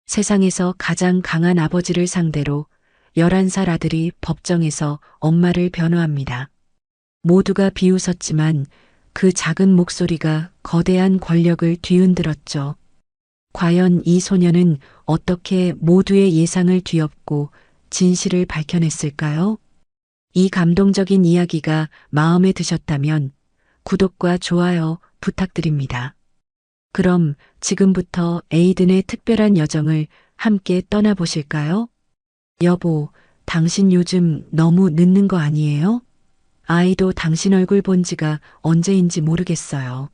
세상에서 가장 강한 아버지를 상대로 11살 아들이 법정에서 엄마를 변호합니다. 모두가 비웃었지만 그 작은 목소리가 거대한 권력을 뒤흔들었죠. 과연 이 소녀는 어떻게 모두의 예상을 뒤엎고 진실을 밝혀냈을까요? 이 감동적인 이야기가 마음에 드셨다면 구독과 좋아요 부탁드립니다. 그럼 지금부터 에이든의 특별한 여정을 함께 떠나보실까요? 여보, 당신 요즘 너무 늦는 거 아니에요? 아이도 당신 얼굴 본 지가 언제인지 모르겠어요.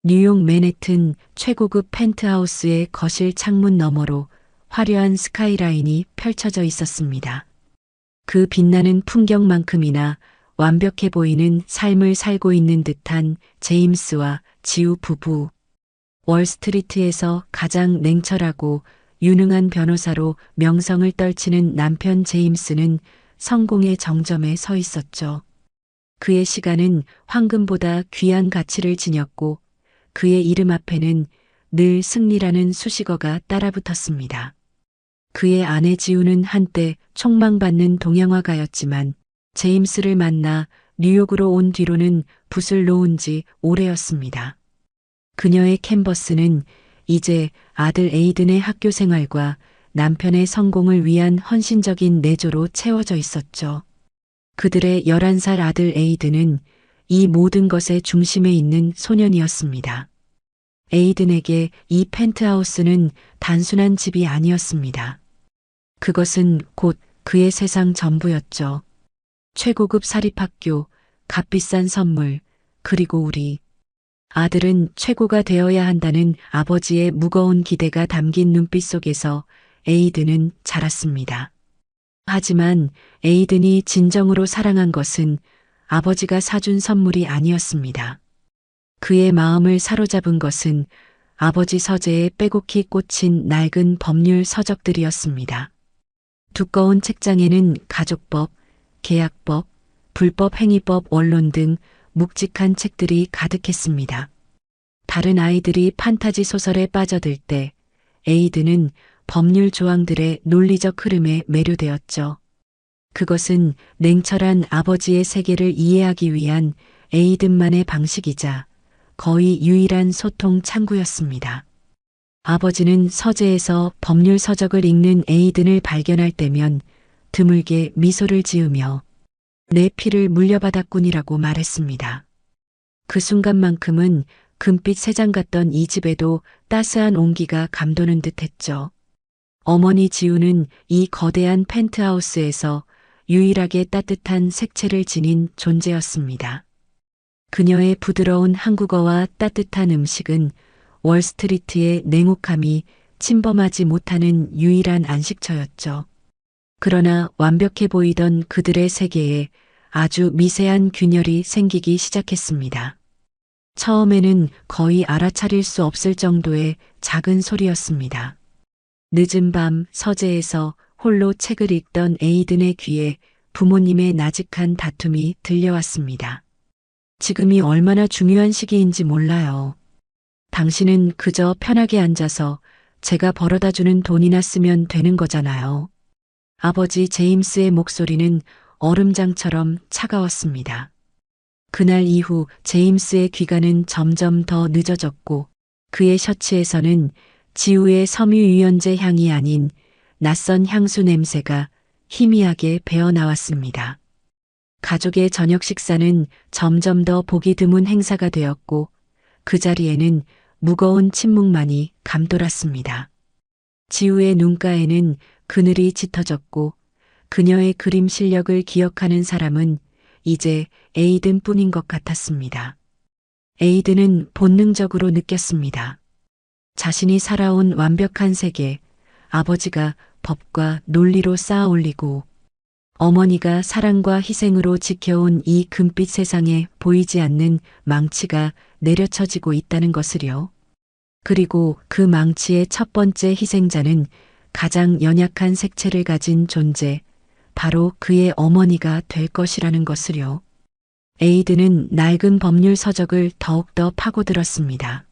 뉴욕 맨해튼 최고급 펜트하우스의 거실 창문 너머로 화려한 스카이라인이 펼쳐져 있었습니다. 그 빛나는 풍경만큼이나 완벽해 보이는 삶을 살고 있는 듯한 제임스와 지우 부부. 월스트리트에서 가장 냉철하고 유능한 변호사로 명성을 떨치는 남편 제임스는 성공의 정점에 서 있었죠. 그의 시간은 황금보다 귀한 가치를 지녔고 그의 이름 앞에는 늘 승리라는 수식어가 따라붙었습니다. 그의 아내 지우는 한때 촉망받는 동양화가였지만 제임스를 만나 뉴욕으로 온 뒤로는 붓을 놓은 지 오래였습니다. 그녀의 캔버스는 이제 아들 에이든의 학교 생활과 남편의 성공을 위한 헌신적인 내조로 채워져 있었죠. 그들의 11살 아들 에이든은 이 모든 것의 중심에 있는 소년이었습니다. 에이든에게 이 펜트하우스는 단순한 집이 아니었습니다. 그것은 곧 그의 세상 전부였죠. 최고급 사립학교, 값비싼 선물, 그리고 우리. 아들은 최고가 되어야 한다는 아버지의 무거운 기대가 담긴 눈빛 속에서 에이든은 자랐습니다. 하지만 에이든이 진정으로 사랑한 것은 아버지가 사준 선물이 아니었습니다. 그의 마음을 사로잡은 것은 아버지 서재에 빼곡히 꽂힌 낡은 법률 서적들이었습니다. 두꺼운 책장에는 가족법, 계약법, 불법행위법 원론 등 묵직한 책들이 가득했습니다. 다른 아이들이 판타지 소설에 빠져들 때 에이든은 법률 조항들의 논리적 흐름에 매료되었죠. 그것은 냉철한 아버지의 세계를 이해하기 위한 에이든만의 방식이자 거의 유일한 소통 창구였습니다. 아버지는 서재에서 법률 서적을 읽는 에이든을 발견할 때면 드물게 미소를 지으며 내 피를 물려받았군이라고 말했습니다. 그 순간만큼은 금빛 새장 같던 이 집에도 따스한 온기가 감도는 듯했죠. 어머니 지우는 이 거대한 펜트하우스에서 유일하게 따뜻한 색채를 지닌 존재였습니다. 그녀의 부드러운 한국어와 따뜻한 음식은 월스트리트의 냉혹함이 침범하지 못하는 유일한 안식처였죠. 그러나 완벽해 보이던 그들의 세계에 아주 미세한 균열이 생기기 시작했습니다. 처음에는 거의 알아차릴 수 없을 정도의 작은 소리였습니다. 늦은 밤 서재에서 홀로 책을 읽던 에이든의 귀에 부모님의 나직한 다툼이 들려왔습니다. 지금이 얼마나 중요한 시기인지 몰라요. 당신은 그저 편하게 앉아서 제가 벌어다 주는 돈이나 쓰면 되는 거잖아요. 아버지 제임스의 목소리는 얼음장처럼 차가웠습니다. 그날 이후 제임스의 귀가는 점점 더 늦어졌고 그의 셔츠에서는 지우의 섬유유연제 향이 아닌 낯선 향수 냄새가 희미하게 배어나왔습니다. 가족의 저녁 식사는 점점 더 보기 드문 행사가 되었고 그 자리에는 무거운 침묵만이 감돌았습니다. 지우의 눈가에는 그늘이 짙어졌고 그녀의 그림 실력을 기억하는 사람은 이제 에이든 뿐인 것 같았습니다. 에이든은 본능적으로 느꼈습니다. 자신이 살아온 완벽한 세계, 아버지가 법과 논리로 쌓아 올리고 어머니가 사랑과 희생으로 지켜온 이 금빛 세상에 보이지 않는 망치가 내려쳐지고 있다는 것을요. 그리고 그 망치의 첫 번째 희생자는 가장 연약한 색채를 가진 존재, 바로 그의 어머니가 될 것이라는 것을요. 에이든은 낡은 법률 서적을 더욱더 파고들었습니다.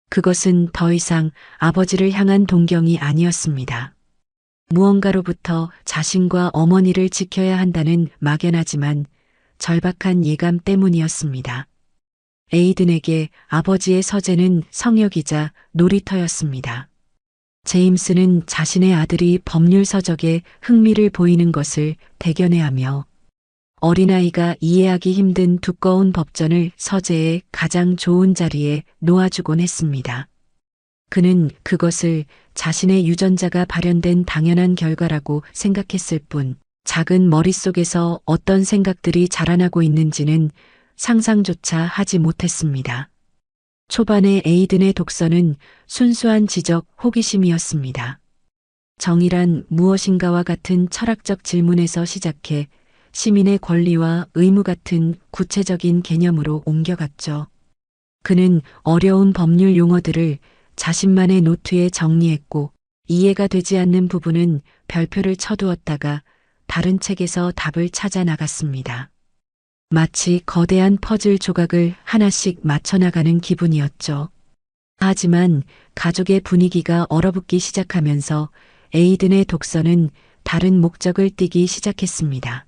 그것은 더 이상 아버지를 향한 동경이 아니었습니다. 무언가로부터 자신과 어머니를 지켜야 한다는 막연하지만 절박한 예감 때문이었습니다. 에이든에게 아버지의 서재는 성역이자 놀이터였습니다. 제임스는 자신의 아들이 법률 서적에 흥미를 보이는 것을 대견해하며 어린아이가 이해하기 힘든 두꺼운 법전을 서재의 가장 좋은 자리에 놓아주곤 했습니다. 그는 그것을 자신의 유전자가 발현된 당연한 결과라고 생각했을 뿐 작은 머릿속에서 어떤 생각들이 자라나고 있는지는 상상조차 하지 못했습니다. 초반의 에이든의 독서는 순수한 지적 호기심이었습니다. 정의란 무엇인가와 같은 철학적 질문에서 시작해 시민의 권리와 의무 같은 구체적인 개념으로 옮겨갔죠. 그는 어려운 법률 용어들을 자신만의 노트에 정리했고 이해가 되지 않는 부분은 별표를 쳐두었다가 다른 책에서 답을 찾아 나갔습니다. 마치 거대한 퍼즐 조각을 하나씩 맞춰나가는 기분이었죠. 하지만 가족의 분위기가 얼어붙기 시작하면서 에이든의 독서는 다른 목적을 띠기 시작했습니다.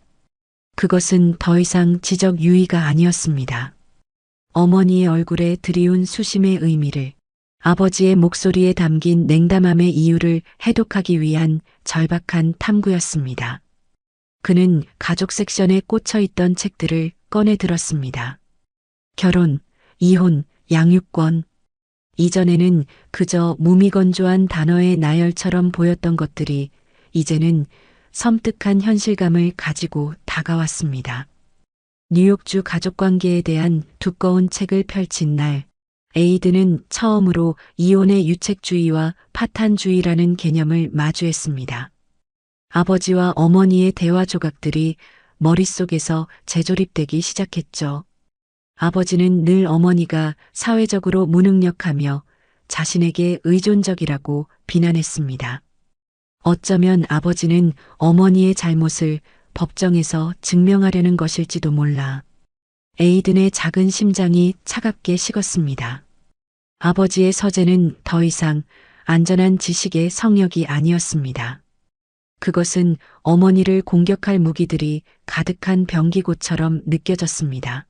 그것은 더 이상 지적 유의가 아니었습니다. 어머니의 얼굴에 드리운 수심의 의미를, 아버지의 목소리에 담긴 냉담함의 이유를 해독하기 위한 절박한 탐구였습니다. 그는 가족 섹션에 꽂혀 있던 책들을 꺼내 들었습니다. 결혼, 이혼, 양육권. 이전에는 그저 무미건조한 단어의 나열처럼 보였던 것들이 이제는 섬뜩한 현실감을 가지고 다가왔습니다. 뉴욕주 가족관계에 대한 두꺼운 책을 펼친 날, 에이든은 처음으로 이혼의 유책주의와 파탄주의라는 개념을 마주했습니다. 아버지와 어머니의 대화 조각들이 머릿속에서 재조립되기 시작했죠. 아버지는 늘 어머니가 사회적으로 무능력하며 자신에게 의존적이라고 비난했습니다. 어쩌면 아버지는 어머니의 잘못을 법정에서 증명하려는 것일지도 몰라. 에이든의 작은 심장이 차갑게 식었습니다. 아버지의 서재는 더 이상 안전한 지식의 성역이 아니었습니다. 그것은 어머니를 공격할 무기들이 가득한 병기고처럼 느껴졌습니다.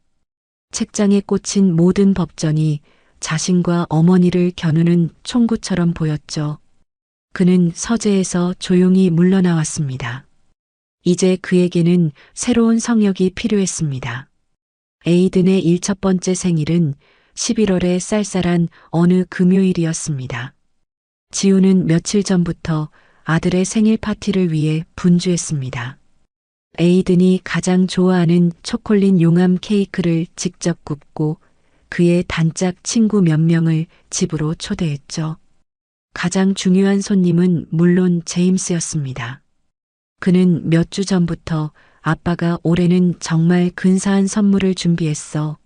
책장에 꽂힌 모든 법전이 자신과 어머니를 겨누는 총구처럼 보였죠. 그는 서재에서 조용히 물러나왔습니다. 이제 그에게는 새로운 성역이 필요했습니다. 에이든의 1첫 번째 생일은 11월의 쌀쌀한 어느 금요일이었습니다. 지우는 며칠 전부터 아들의 생일 파티를 위해 분주했습니다. 에이든이 가장 좋아하는 초콜릿 용암 케이크를 직접 굽고 그의 단짝 친구 몇 명을 집으로 초대했죠. 가장 중요한 손님은 물론 제임스였습니다. 그는 몇 주 전부터 아빠가 올해는 정말 근사한 선물을 준비했어.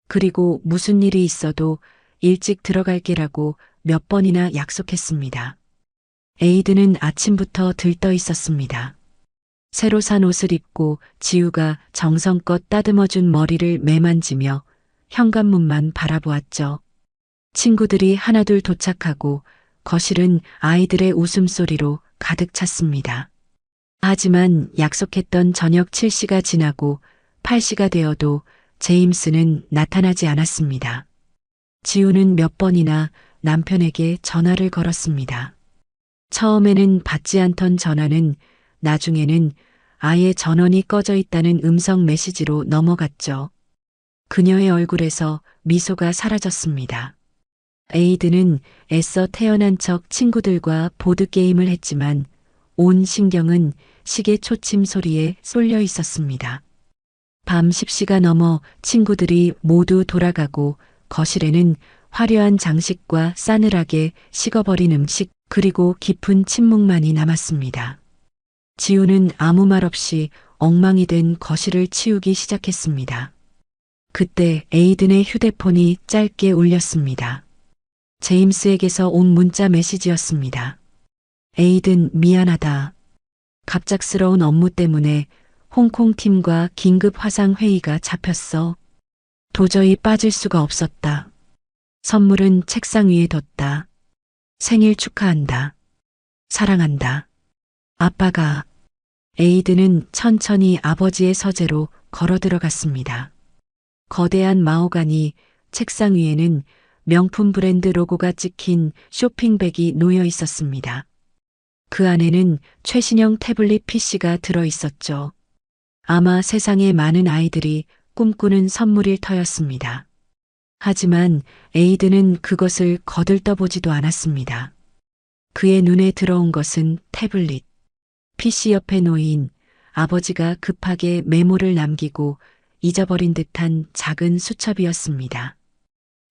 그리고 무슨 일이 있어도 일찍 들어갈게라고 몇 번이나 약속했습니다. 에이든은 아침부터 들떠 있었습니다. 새로 산 옷을 입고 지우가 정성껏 다듬어준 머리를 매만지며 현관문만 바라보았죠. 친구들이 하나둘 도착하고 거실은 아이들의 웃음소리로 가득 찼습니다. 하지만 약속했던 저녁 7시가 지나고 8시가 되어도 제임스는 나타나지 않았습니다. 지우는 몇 번이나 남편에게 전화를 걸었습니다. 처음에는 받지 않던 전화는 나중에는 아예 전원이 꺼져 있다는 음성 메시지로 넘어갔죠. 그녀의 얼굴에서 미소가 사라졌습니다. 에이든은 애써 태어난 척 친구들과 보드게임을 했지만 온 신경은 시계 초침 소리에 쏠려 있었습니다. 밤 10시가 넘어 친구들이 모두 돌아가고 거실에는 화려한 장식과 싸늘하게 식어버린 음식 그리고 깊은 침묵만이 남았습니다. 지우는 아무 말 없이 엉망이 된 거실을 치우기 시작했습니다. 그때 에이든의 휴대폰이 짧게 울렸습니다. 제임스에게서 온 문자 메시지였습니다. 에이든 미안하다. 갑작스러운 업무 때문에 홍콩 팀과 긴급 화상 회의가 잡혔어. 도저히 빠질 수가 없었다. 선물은 책상 위에 뒀다. 생일 축하한다. 사랑한다. 아빠가. 에이드는 천천히 아버지의 서재로 걸어 들어갔습니다. 거대한 마호가니 책상 위에는 명품 브랜드 로고가 찍힌 쇼핑백이 놓여 있었습니다. 그 안에는 최신형 태블릿 PC가 들어 있었죠. 아마 세상의 많은 아이들이 꿈꾸는 선물일 터였습니다. 하지만 에이드는 그것을 거들떠보지도 않았습니다. 그의 눈에 들어온 것은 태블릿, PC 옆에 놓인 아버지가 급하게 메모를 남기고 잊어버린 듯한 작은 수첩이었습니다.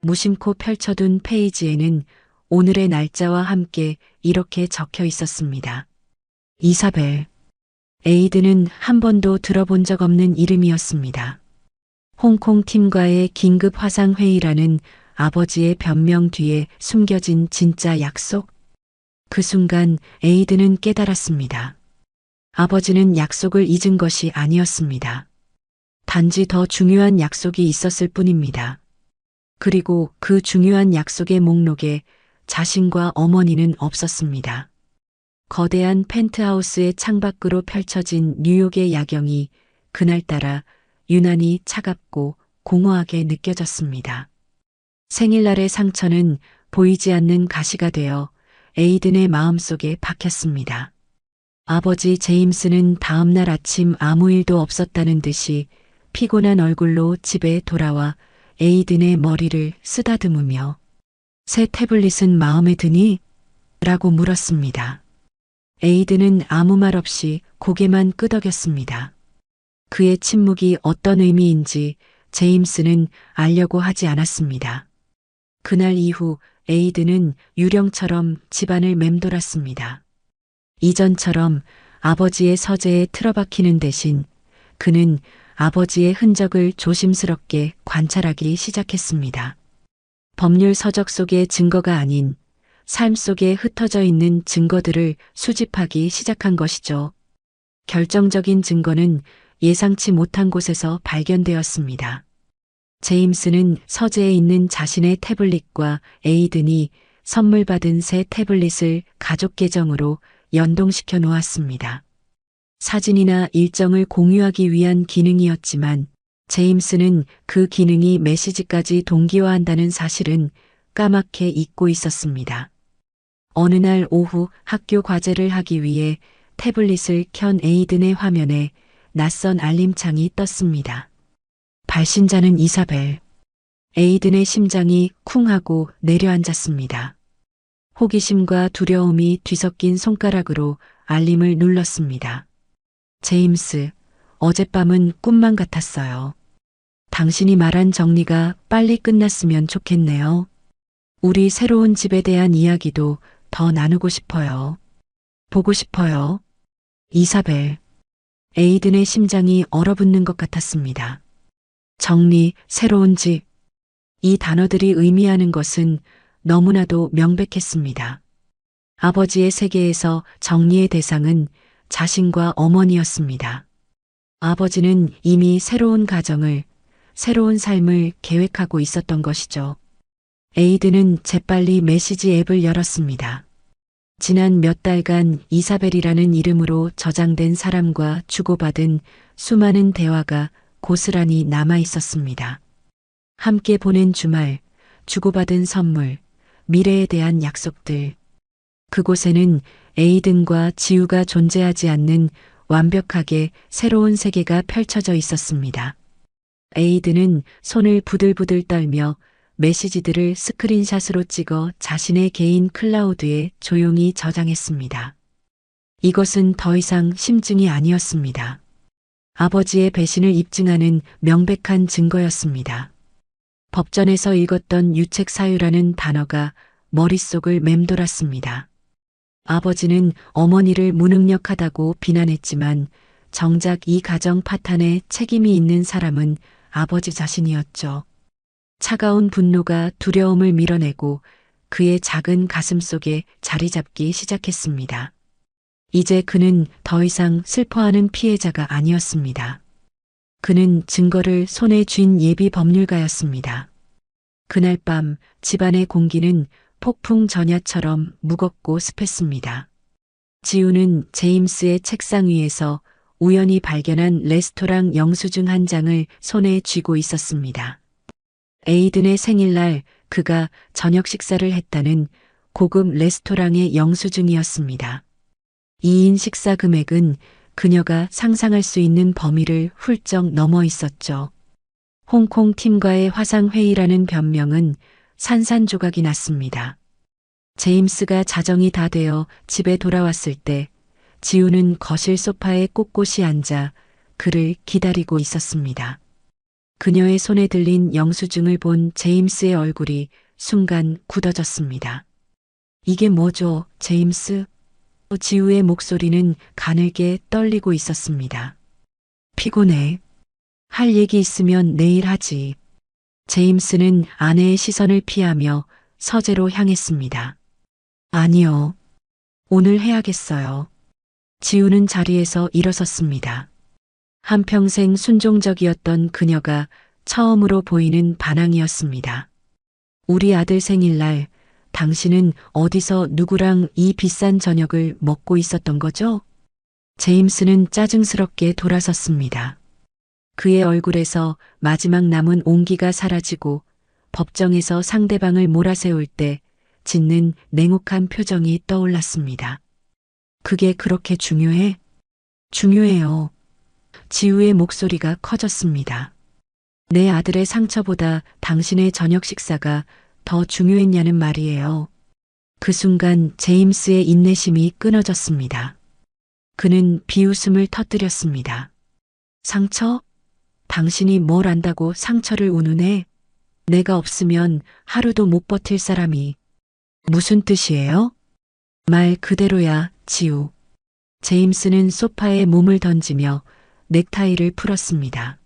무심코 펼쳐둔 페이지에는 오늘의 날짜와 함께 이렇게 적혀 있었습니다. 이사벨. 에이드는 한 번도 들어본 적 없는 이름이었습니다. 홍콩 팀과의 긴급 화상회의라는 아버지의 변명 뒤에 숨겨진 진짜 약속? 그 순간 에이드는 깨달았습니다. 아버지는 약속을 잊은 것이 아니었습니다. 단지 더 중요한 약속이 있었을 뿐입니다. 그리고 그 중요한 약속의 목록에 자신과 어머니는 없었습니다. 거대한 펜트하우스의 창밖으로 펼쳐진 뉴욕의 야경이 그날따라 유난히 차갑고 공허하게 느껴졌습니다. 생일날의 상처는 보이지 않는 가시가 되어 에이든의 마음속에 박혔습니다. 아버지 제임스는 다음날 아침 아무 일도 없었다는 듯이 피곤한 얼굴로 집에 돌아와 에이든의 머리를 쓰다듬으며 새 태블릿은 마음에 드니? 라고 물었습니다. 에이든은 아무 말 없이 고개만 끄덕였습니다. 그의 침묵이 어떤 의미인지 제임스는 알려고 하지 않았습니다. 그날 이후 에이든은 유령처럼 집안을 맴돌았습니다. 이전처럼 아버지의 서재에 틀어박히는 대신 그는 아버지의 흔적을 조심스럽게 관찰하기 시작했습니다. 법률 서적 속의 증거가 아닌 삶 속에 흩어져 있는 증거들을 수집하기 시작한 것이죠. 결정적인 증거는 예상치 못한 곳에서 발견되었습니다. 제임스는 서재에 있는 자신의 태블릿과 에이든이 선물 받은 새 태블릿을 가족 계정으로 연동시켜 놓았습니다. 사진이나 일정을 공유하기 위한 기능이었지만 제임스는 그 기능이 메시지까지 동기화한다는 사실은 까맣게 잊고 있었습니다. 어느 날 오후 학교 과제를 하기 위해 태블릿을 켠 에이든의 화면에 낯선 알림창이 떴습니다. 발신자는 이사벨. 에이든의 심장이 쿵 하고 내려앉았습니다. 호기심과 두려움이 뒤섞인 손가락으로 알림을 눌렀습니다. 제임스, 어젯밤은 꿈만 같았어요. 당신이 말한 정리가 빨리 끝났으면 좋겠네요. 우리 새로운 집에 대한 이야기도 더 나누고 싶어요. 보고 싶어요. 이사벨. 에이든의 심장이 얼어붙는 것 같았습니다. 정리, 새로운 집. 이 단어들이 의미하는 것은 너무나도 명백했습니다. 아버지의 세계에서 정리의 대상은 자신과 어머니였습니다. 아버지는 이미 새로운 가정을, 새로운 삶을 계획하고 있었던 것이죠. 에이든은 재빨리 메시지 앱을 열었습니다. 지난 몇 달간 이사벨이라는 이름으로 저장된 사람과 주고받은 수많은 대화가 고스란히 남아 있었습니다. 함께 보낸 주말, 주고받은 선물, 미래에 대한 약속들. 그곳에는 에이든과 지우가 존재하지 않는 완벽하게 새로운 세계가 펼쳐져 있었습니다. 에이든은 손을 부들부들 떨며 메시지들을 스크린샷으로 찍어 자신의 개인 클라우드에 조용히 저장했습니다. 이것은 더 이상 심증이 아니었습니다. 아버지의 배신을 입증하는 명백한 증거였습니다. 법전에서 읽었던 유책 사유라는 단어가 머릿속을 맴돌았습니다. 아버지는 어머니를 무능력하다고 비난했지만 정작 이 가정 파탄에 책임이 있는 사람은 아버지 자신이었죠. 차가운 분노가 두려움을 밀어내고 그의 작은 가슴 속에 자리 잡기 시작했습니다. 이제 그는 더 이상 슬퍼하는 피해자가 아니었습니다. 그는 증거를 손에 쥔 예비 법률가였습니다. 그날 밤 집안의 공기는 폭풍 전야처럼 무겁고 습했습니다. 지우는 제임스의 책상 위에서 우연히 발견한 레스토랑 영수증 한 장을 손에 쥐고 있었습니다. 에이든의 생일날 그가 저녁 식사를 했다는 고급 레스토랑의 영수증이었습니다. 2인 식사 금액은 그녀가 상상할 수 있는 범위를 훌쩍 넘어 있었죠. 홍콩 팀과의 화상회의라는 변명은 산산조각이 났습니다. 제임스가 자정이 다 되어 집에 돌아왔을 때 지우는 거실 소파에 꼿꼿이 앉아 그를 기다리고 있었습니다. 그녀의 손에 들린 영수증을 본 제임스의 얼굴이 순간 굳어졌습니다. 이게 뭐죠, 제임스? 지우의 목소리는 가늘게 떨리고 있었습니다. 피곤해. 할 얘기 있으면 내일 하지. 제임스는 아내의 시선을 피하며 서재로 향했습니다. 아니요. 오늘 해야겠어요. 지우는 자리에서 일어섰습니다. 한평생 순종적이었던 그녀가 처음으로 보이는 반항이었습니다. 우리 아들 생일날 당신은 어디서 누구랑 이 비싼 저녁을 먹고 있었던 거죠? 제임스는 짜증스럽게 돌아섰습니다. 그의 얼굴에서 마지막 남은 온기가 사라지고 법정에서 상대방을 몰아세울 때 짓는 냉혹한 표정이 떠올랐습니다. 그게 그렇게 중요해? 중요해요. 지우의 목소리가 커졌습니다. 내 아들의 상처보다 당신의 저녁 식사가 더 중요했냐는 말이에요. 그 순간 제임스의 인내심이 끊어졌습니다. 그는 비웃음을 터뜨렸습니다. 상처? 당신이 뭘 안다고 상처를 운운해? 내가 없으면 하루도 못 버틸 사람이. 무슨 뜻이에요? 말 그대로야, 지우. 제임스는 소파에 몸을 던지며 넥타이를 풀었습니다.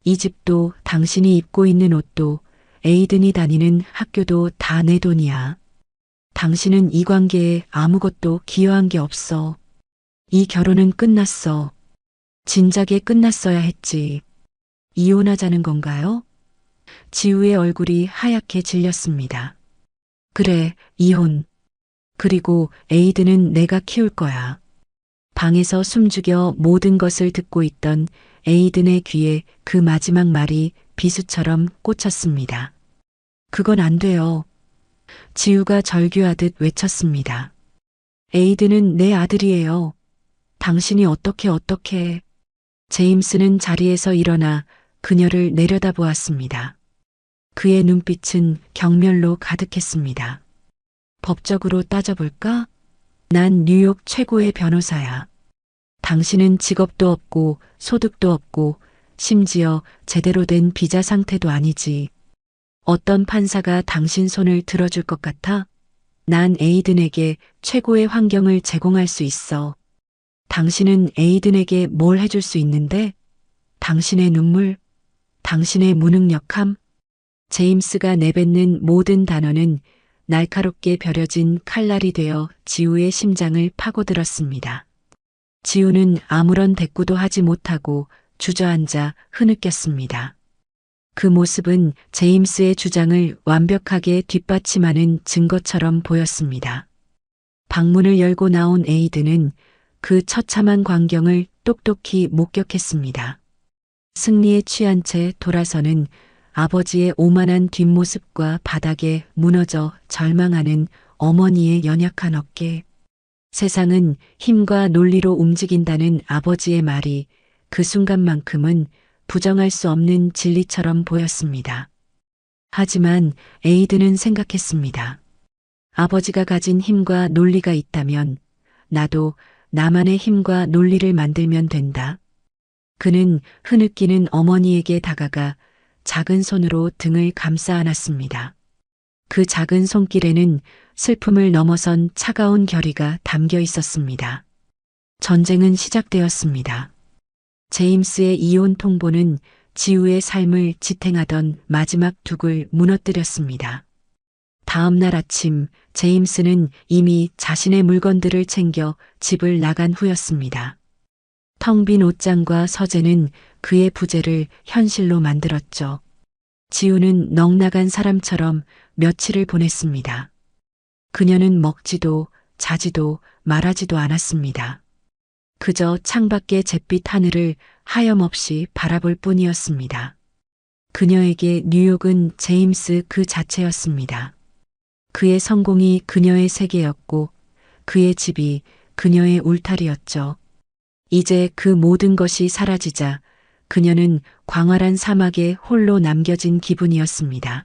이 집도 당신이 입고 있는 옷도 에이든이 다니는 학교도 다 내 돈이야. 당신은 이 관계에 아무것도 기여한 게 없어. 이 결혼은 끝났어. 진작에 끝났어야 했지. 이혼하자는 건가요? 지우의 얼굴이 하얗게 질렸습니다. 그래, 이혼. 그리고 에이든은 내가 키울 거야. 방에서 숨죽여 모든 것을 듣고 있던 에이든의 귀에 그 마지막 말이 비수처럼 꽂혔습니다. 그건 안 돼요. 지우가 절규하듯 외쳤습니다. 에이든은 내 아들이에요. 당신이 어떻게. 제임스는 자리에서 일어나 그녀를 내려다보았습니다. 그의 눈빛은 경멸로 가득했습니다. 법적으로 따져볼까? 난 뉴욕 최고의 변호사야. 당신은 직업도 없고 소득도 없고 심지어 제대로 된 비자 상태도 아니지. 어떤 판사가 당신 손을 들어줄 것 같아? 난 에이든에게 최고의 환경을 제공할 수 있어. 당신은 에이든에게 뭘 해줄 수 있는데? 당신의 눈물, 당신의 무능력함? 제임스가 내뱉는 모든 단어는 날카롭게 벼려진 칼날이 되어 지우의 심장을 파고들었습니다. 지우는 아무런 대꾸도 하지 못하고 주저앉아 흐느꼈습니다. 그 모습은 제임스의 주장을 완벽하게 뒷받침하는 증거처럼 보였습니다. 방문을 열고 나온 에이든은 그 처참한 광경을 똑똑히 목격했습니다. 승리에 취한 채 돌아서는 아버지의 오만한 뒷모습과 바닥에 무너져 절망하는 어머니의 연약한 어깨. 세상은 힘과 논리로 움직인다는 아버지의 말이 그 순간만큼은 부정할 수 없는 진리처럼 보였습니다. 하지만 에이든은 생각했습니다. 아버지가 가진 힘과 논리가 있다면 나도 나만의 힘과 논리를 만들면 된다. 그는 흐느끼는 어머니에게 다가가 작은 손으로 등을 감싸 안았습니다. 그 작은 손길에는 슬픔을 넘어선 차가운 결의가 담겨 있었습니다. 전쟁은 시작되었습니다. 제임스의 이혼 통보는 지우의 삶을 지탱하던 마지막 둑을 무너뜨렸습니다. 다음 날 아침 제임스는 이미 자신의 물건들을 챙겨 집을 나간 후였습니다. 텅 빈 옷장과 서재는 그의 부재를 현실로 만들었죠. 지우는 넋나간 사람처럼 며칠을 보냈습니다. 그녀는 먹지도 자지도 말하지도 않았습니다. 그저 창밖의 잿빛 하늘을 하염없이 바라볼 뿐이었습니다. 그녀에게 뉴욕은 제임스 그 자체였습니다. 그의 성공이 그녀의 세계였고 그의 집이 그녀의 울타리였죠. 이제 그 모든 것이 사라지자 그녀는 광활한 사막에 홀로 남겨진 기분이었습니다.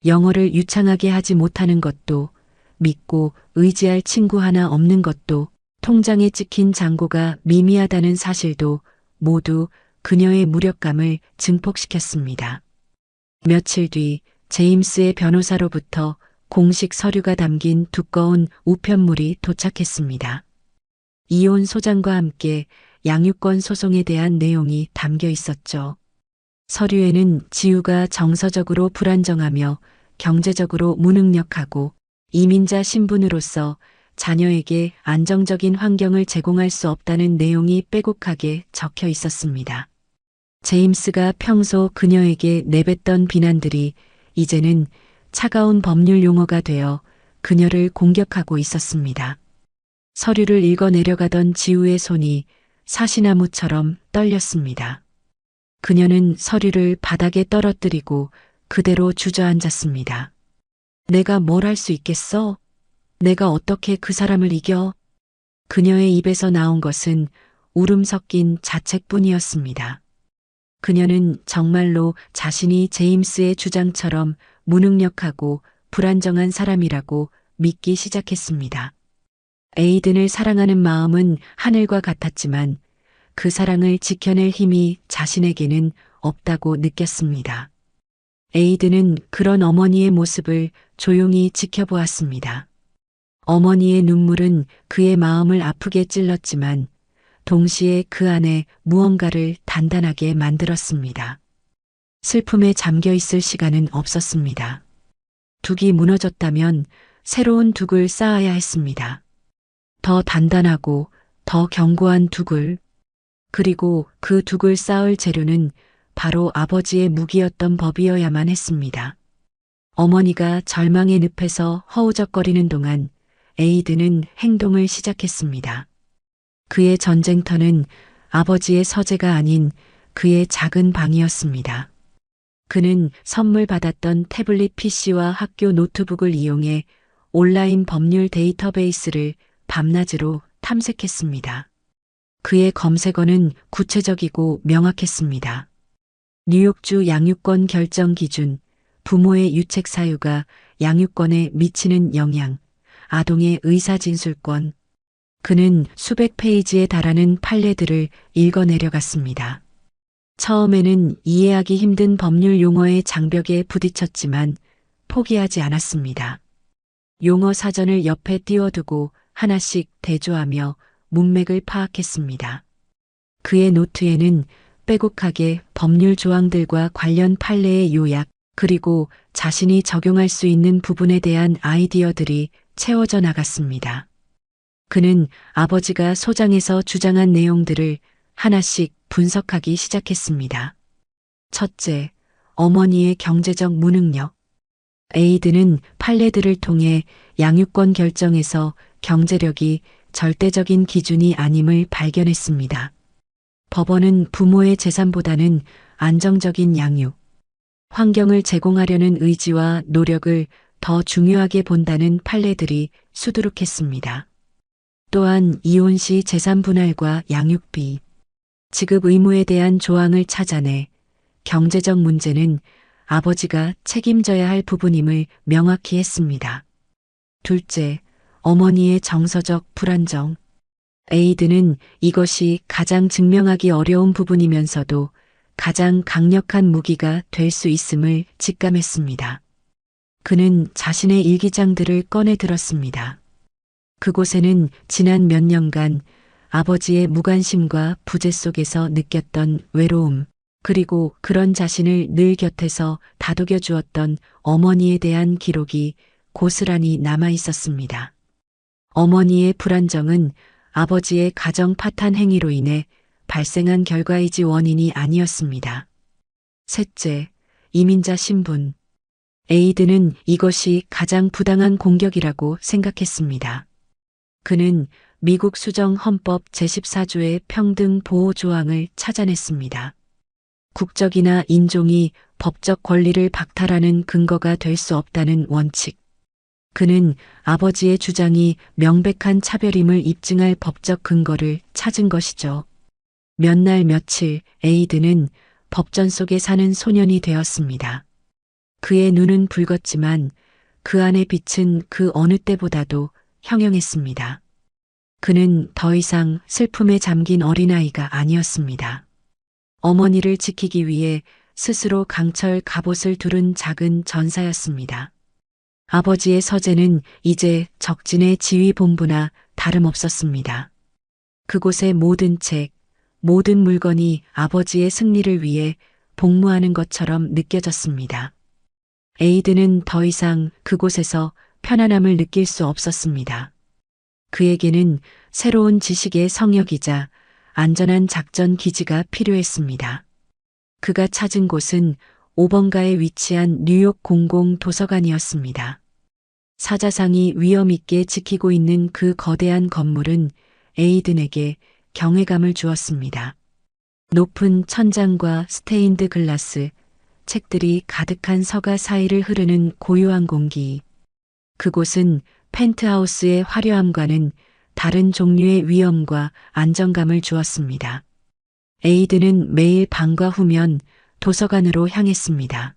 영어를 유창하게 하지 못하는 것도, 믿고 의지할 친구 하나 없는 것도, 통장에 찍힌 잔고가 미미하다는 사실도 모두 그녀의 무력감을 증폭시켰습니다. 며칠 뒤 제임스의 변호사로부터 공식 서류가 담긴 두꺼운 우편물이 도착했습니다. 이혼 소장과 함께 양육권 소송에 대한 내용이 담겨 있었죠. 서류에는 지우가 정서적으로 불안정하며 경제적으로 무능력하고 이민자 신분으로서 자녀에게 안정적인 환경을 제공할 수 없다는 내용이 빼곡하게 적혀 있었습니다. 제임스가 평소 그녀에게 내뱉던 비난들이 이제는 차가운 법률 용어가 되어 그녀를 공격하고 있었습니다. 서류를 읽어 내려가던 지우의 손이 사시나무처럼 떨렸습니다. 그녀는 서류를 바닥에 떨어뜨리고 그대로 주저앉았습니다. 내가 뭘 할 수 있겠어? 내가 어떻게 그 사람을 이겨? 그녀의 입에서 나온 것은 울음 섞인 자책뿐이었습니다. 그녀는 정말로 자신이 제임스의 주장처럼 무능력하고 불안정한 사람이라고 믿기 시작했습니다. 에이든을 사랑하는 마음은 하늘과 같았지만 그 사랑을 지켜낼 힘이 자신에게는 없다고 느꼈습니다. 에이든은 그런 어머니의 모습을 조용히 지켜보았습니다. 어머니의 눈물은 그의 마음을 아프게 찔렀지만 동시에 그 안에 무언가를 단단하게 만들었습니다. 슬픔에 잠겨 있을 시간은 없었습니다. 둑이 무너졌다면 새로운 둑을 쌓아야 했습니다. 더 단단하고 더 견고한 둑을, 그리고 그 둑을 쌓을 재료는 바로 아버지의 무기였던 법이어야만 했습니다. 어머니가 절망의 늪에서 허우적거리는 동안 에이든은 행동을 시작했습니다. 그의 전쟁터는 아버지의 서재가 아닌 그의 작은 방이었습니다. 그는 선물 받았던 태블릿 PC와 학교 노트북을 이용해 온라인 법률 데이터베이스를 밤낮으로 탐색했습니다. 그의 검색어는 구체적이고 명확했습니다. 뉴욕주 양육권 결정 기준, 부모의 유책 사유가 양육권에 미치는 영향, 아동의 의사진술권. 그는 수백 페이지에 달하는 판례들을 읽어 내려갔습니다. 처음에는 이해하기 힘든 법률 용어의 장벽에 부딪혔지만 포기하지 않았습니다. 용어 사전을 옆에 띄워두고 하나씩 대조하며 문맥을 파악했습니다. 그의 노트에는 빼곡하게 법률 조항들과 관련 판례의 요약, 그리고 자신이 적용할 수 있는 부분에 대한 아이디어들이 채워져 나갔습니다. 그는 아버지가 소장에서 주장한 내용들을 하나씩 분석하기 시작했습니다. 첫째, 어머니의 경제적 무능력. 에이든은 판례들을 통해 양육권 결정에서 경제력이 절대적인 기준이 아님을 발견했습니다. 법원은 부모의 재산보다는 안정적인 양육, 환경을 제공하려는 의지와 노력을 더 중요하게 본다는 판례들이 수두룩했습니다. 또한 이혼 시 재산 분할과 양육비, 지급 의무에 대한 조항을 찾아내 경제적 문제는 아버지가 책임져야 할 부분임을 명확히 했습니다. 둘째, 어머니의 정서적 불안정. 에이든은 이것이 가장 증명하기 어려운 부분이면서도 가장 강력한 무기가 될 수 있음을 직감했습니다. 그는 자신의 일기장들을 꺼내 들었습니다. 그곳에는 지난 몇 년간 아버지의 무관심과 부재 속에서 느꼈던 외로움, 그리고 그런 자신을 늘 곁에서 다독여 주었던 어머니에 대한 기록이 고스란히 남아 있었습니다. 어머니의 불안정은 아버지의 가정 파탄 행위로 인해 발생한 결과이지 원인이 아니었습니다. 셋째, 이민자 신분. 에이드는 이것이 가장 부당한 공격이라고 생각했습니다. 그는 미국 수정 헌법 제14조의 평등 보호 조항을 찾아냈습니다. 국적이나 인종이 법적 권리를 박탈하는 근거가 될 수 없다는 원칙. 그는 아버지의 주장이 명백한 차별임을 입증할 법적 근거를 찾은 것이죠. 몇 날 며칠 에이드는 법전 속에 사는 소년이 되었습니다. 그의 눈은 붉었지만 그 안의 빛은 그 어느 때보다도 형형했습니다. 그는 더 이상 슬픔에 잠긴 어린아이가 아니었습니다. 어머니를 지키기 위해 스스로 강철 갑옷을 두른 작은 전사였습니다. 아버지의 서재는 이제 적진의 지휘본부나 다름없었습니다. 그곳의 모든 책, 모든 물건이 아버지의 승리를 위해 복무하는 것처럼 느껴졌습니다. 에이드는 더 이상 그곳에서 편안함을 느낄 수 없었습니다. 그에게는 새로운 지식의 성역이자 안전한 작전 기지가 필요했습니다. 그가 찾은 곳은 5번가에 위치한 뉴욕 공공도서관이었습니다. 사자상이 위험 있게 지키고 있는 그 거대한 건물은 에이든에게 경외감을 주었습니다. 높은 천장과 스테인드 글라스, 책들이 가득한 서가 사이를 흐르는 고요한 공기. 그곳은 펜트하우스의 화려함과는 다른 종류의 위엄과 안정감을 주었습니다. 에이든은 매일 방과 후면 도서관으로 향했습니다.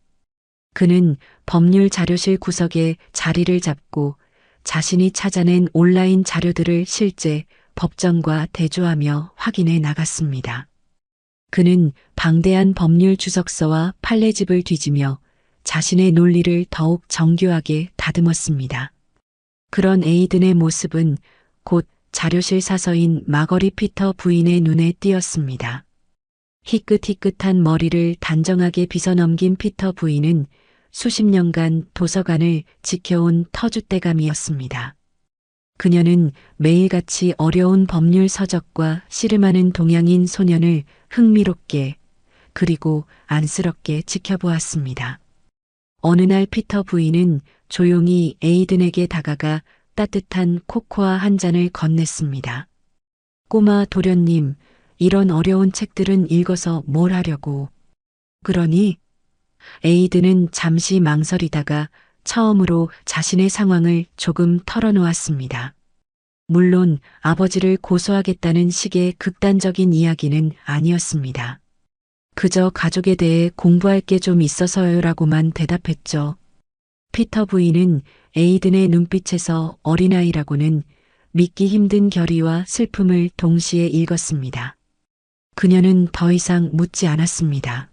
그는 법률 자료실 구석에 자리를 잡고 자신이 찾아낸 온라인 자료들을 실제 법정과 대조하며 확인해 나갔습니다. 그는 방대한 법률 주석서와 판례집을 뒤지며 자신의 논리를 더욱 정교하게 다듬었습니다. 그런 에이든의 모습은 곧 자료실 사서인 마거리 피터 부인의 눈에 띄었습니다. 희끗희끗한 머리를 단정하게 빗어넘긴 피터 부인은 수십 년간 도서관을 지켜온 터줏대감이었습니다. 그녀는 매일같이 어려운 법률 서적과 씨름하는 동양인 소년을 흥미롭게 그리고 안쓰럽게 지켜보았습니다. 어느 날 피터 부인은 조용히 에이든에게 다가가 따뜻한 코코아 한 잔을 건넸습니다. 꼬마 도련님, 이런 어려운 책들은 읽어서 뭘 하려고. 그러니? 에이든은 잠시 망설이다가 처음으로 자신의 상황을 조금 털어놓았습니다. 물론 아버지를 고소하겠다는 식의 극단적인 이야기는 아니었습니다. 그저 가족에 대해 공부할 게 좀 있어서요라고만 대답했죠. 피터 부인은 에이든의 눈빛에서 어린아이라고는 믿기 힘든 결의와 슬픔을 동시에 읽었습니다. 그녀는 더 이상 묻지 않았습니다.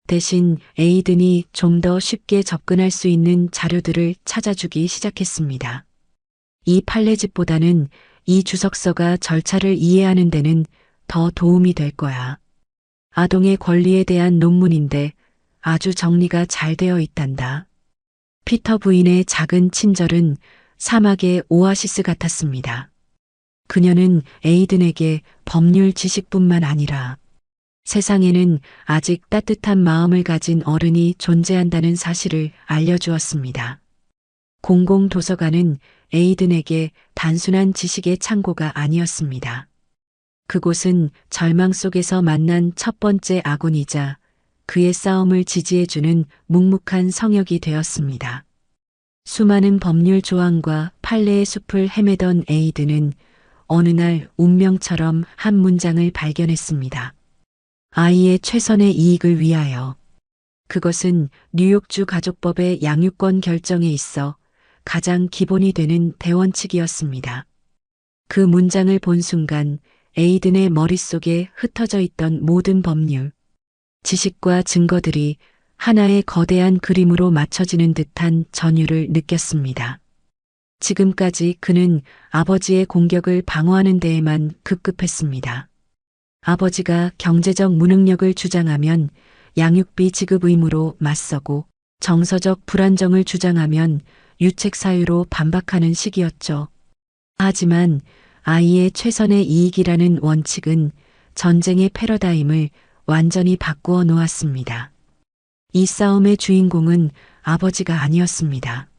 대신 에이든이 좀 더 쉽게 접근할 수 있는 자료들을 찾아주기 시작했습니다. 이 판례집보다는 이 주석서가 절차를 이해하는 데는 더 도움이 될 거야. 아동의 권리에 대한 논문인데 아주 정리가 잘 되어 있단다. 피터 부인의 작은 친절은 사막의 오아시스 같았습니다. 그녀는 에이든에게 법률 지식뿐만 아니라 세상에는 아직 따뜻한 마음을 가진 어른이 존재한다는 사실을 알려주었습니다. 공공도서관은 에이든에게 단순한 지식의 창고가 아니었습니다. 그곳은 절망 속에서 만난 첫 번째 아군이자 그의 싸움을 지지해주는 묵묵한 성역이 되었습니다. 수많은 법률 조항과 판례의 숲을 헤매던 에이든은 어느 날 운명처럼 한 문장을 발견했습니다. 아이의 최선의 이익을 위하여. 그것은 뉴욕주 가족법의 양육권 결정에 있어 가장 기본이 되는 대원칙이었습니다. 그 문장을 본 순간 에이든의 머릿속에 흩어져 있던 모든 법률, 지식과 증거들이 하나의 거대한 그림으로 맞춰지는 듯한 전율을 느꼈습니다. 지금까지 그는 아버지의 공격을 방어하는 데에만 급급했습니다. 아버지가 경제적 무능력을 주장하면 양육비 지급 의무로 맞서고 정서적 불안정을 주장하면 유책 사유로 반박하는 시기였죠. 하지만 아이의 최선의 이익이라는 원칙은 전쟁의 패러다임을 완전히 바꾸어 놓았습니다. 이 싸움의 주인공은 아버지가 아니었습니다.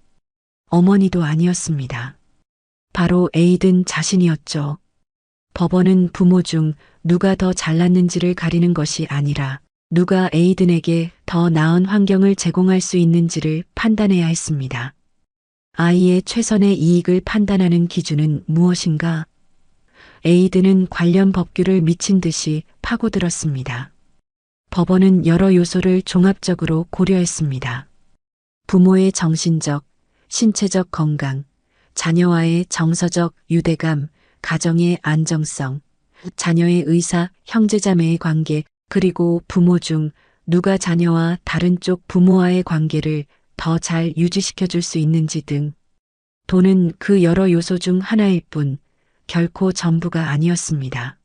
어머니도 아니었습니다. 바로 에이든 자신이었죠. 법원은 부모 중 누가 더 잘났는지를 가리는 것이 아니라 누가 에이든에게 더 나은 환경을 제공할 수 있는지를 판단해야 했습니다. 아이의 최선의 이익을 판단하는 기준은 무엇인가? 에이든은 관련 법규를 미친 듯이 파고들었습니다. 법원은 여러 요소를 종합적으로 고려했습니다. 부모의 정신적, 신체적 건강, 자녀와의 정서적 유대감, 가정의 안정성, 자녀의 의사, 형제자매의 관계, 그리고 부모 중 누가 자녀와 다른 쪽 부모와의 관계를 더 잘 유지시켜 줄 수 있는지 등. 돈은 그 여러 요소 중 하나일 뿐 결코 전부가 아니었습니다.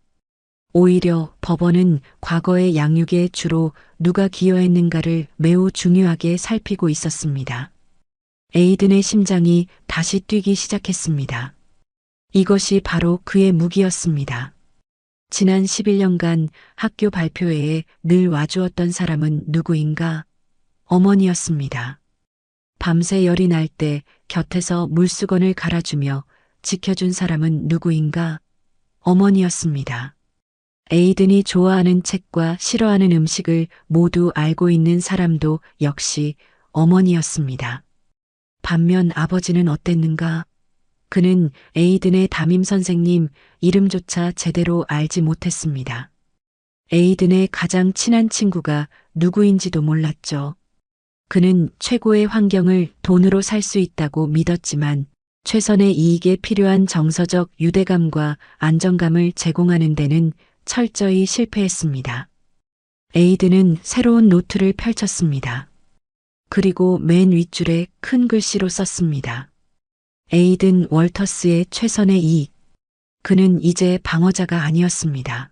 오히려 법원은 과거의 양육에 주로 누가 기여했는가를 매우 중요하게 살피고 있었습니다. 에이든의 심장이 다시 뛰기 시작했습니다. 이것이 바로 그의 무기였습니다. 지난 11년간 학교 발표회에 늘 와주었던 사람은 누구인가? 어머니였습니다. 밤새 열이 날 때 곁에서 물수건을 갈아주며 지켜준 사람은 누구인가? 어머니였습니다. 에이든이 좋아하는 책과 싫어하는 음식을 모두 알고 있는 사람도 역시 어머니였습니다. 반면 아버지는 어땠는가? 그는 에이든의 담임 선생님 이름조차 제대로 알지 못했습니다. 에이든의 가장 친한 친구가 누구인지도 몰랐죠. 그는 최고의 환경을 돈으로 살 수 있다고 믿었지만 최선의 이익에 필요한 정서적 유대감과 안정감을 제공하는 데는 철저히 실패했습니다. 에이든은 새로운 노트를 펼쳤습니다. 그리고 맨 윗줄에 큰 글씨로 썼습니다. 에이든 월터스의 최선의 이익. 그는 이제 방어자가 아니었습니다.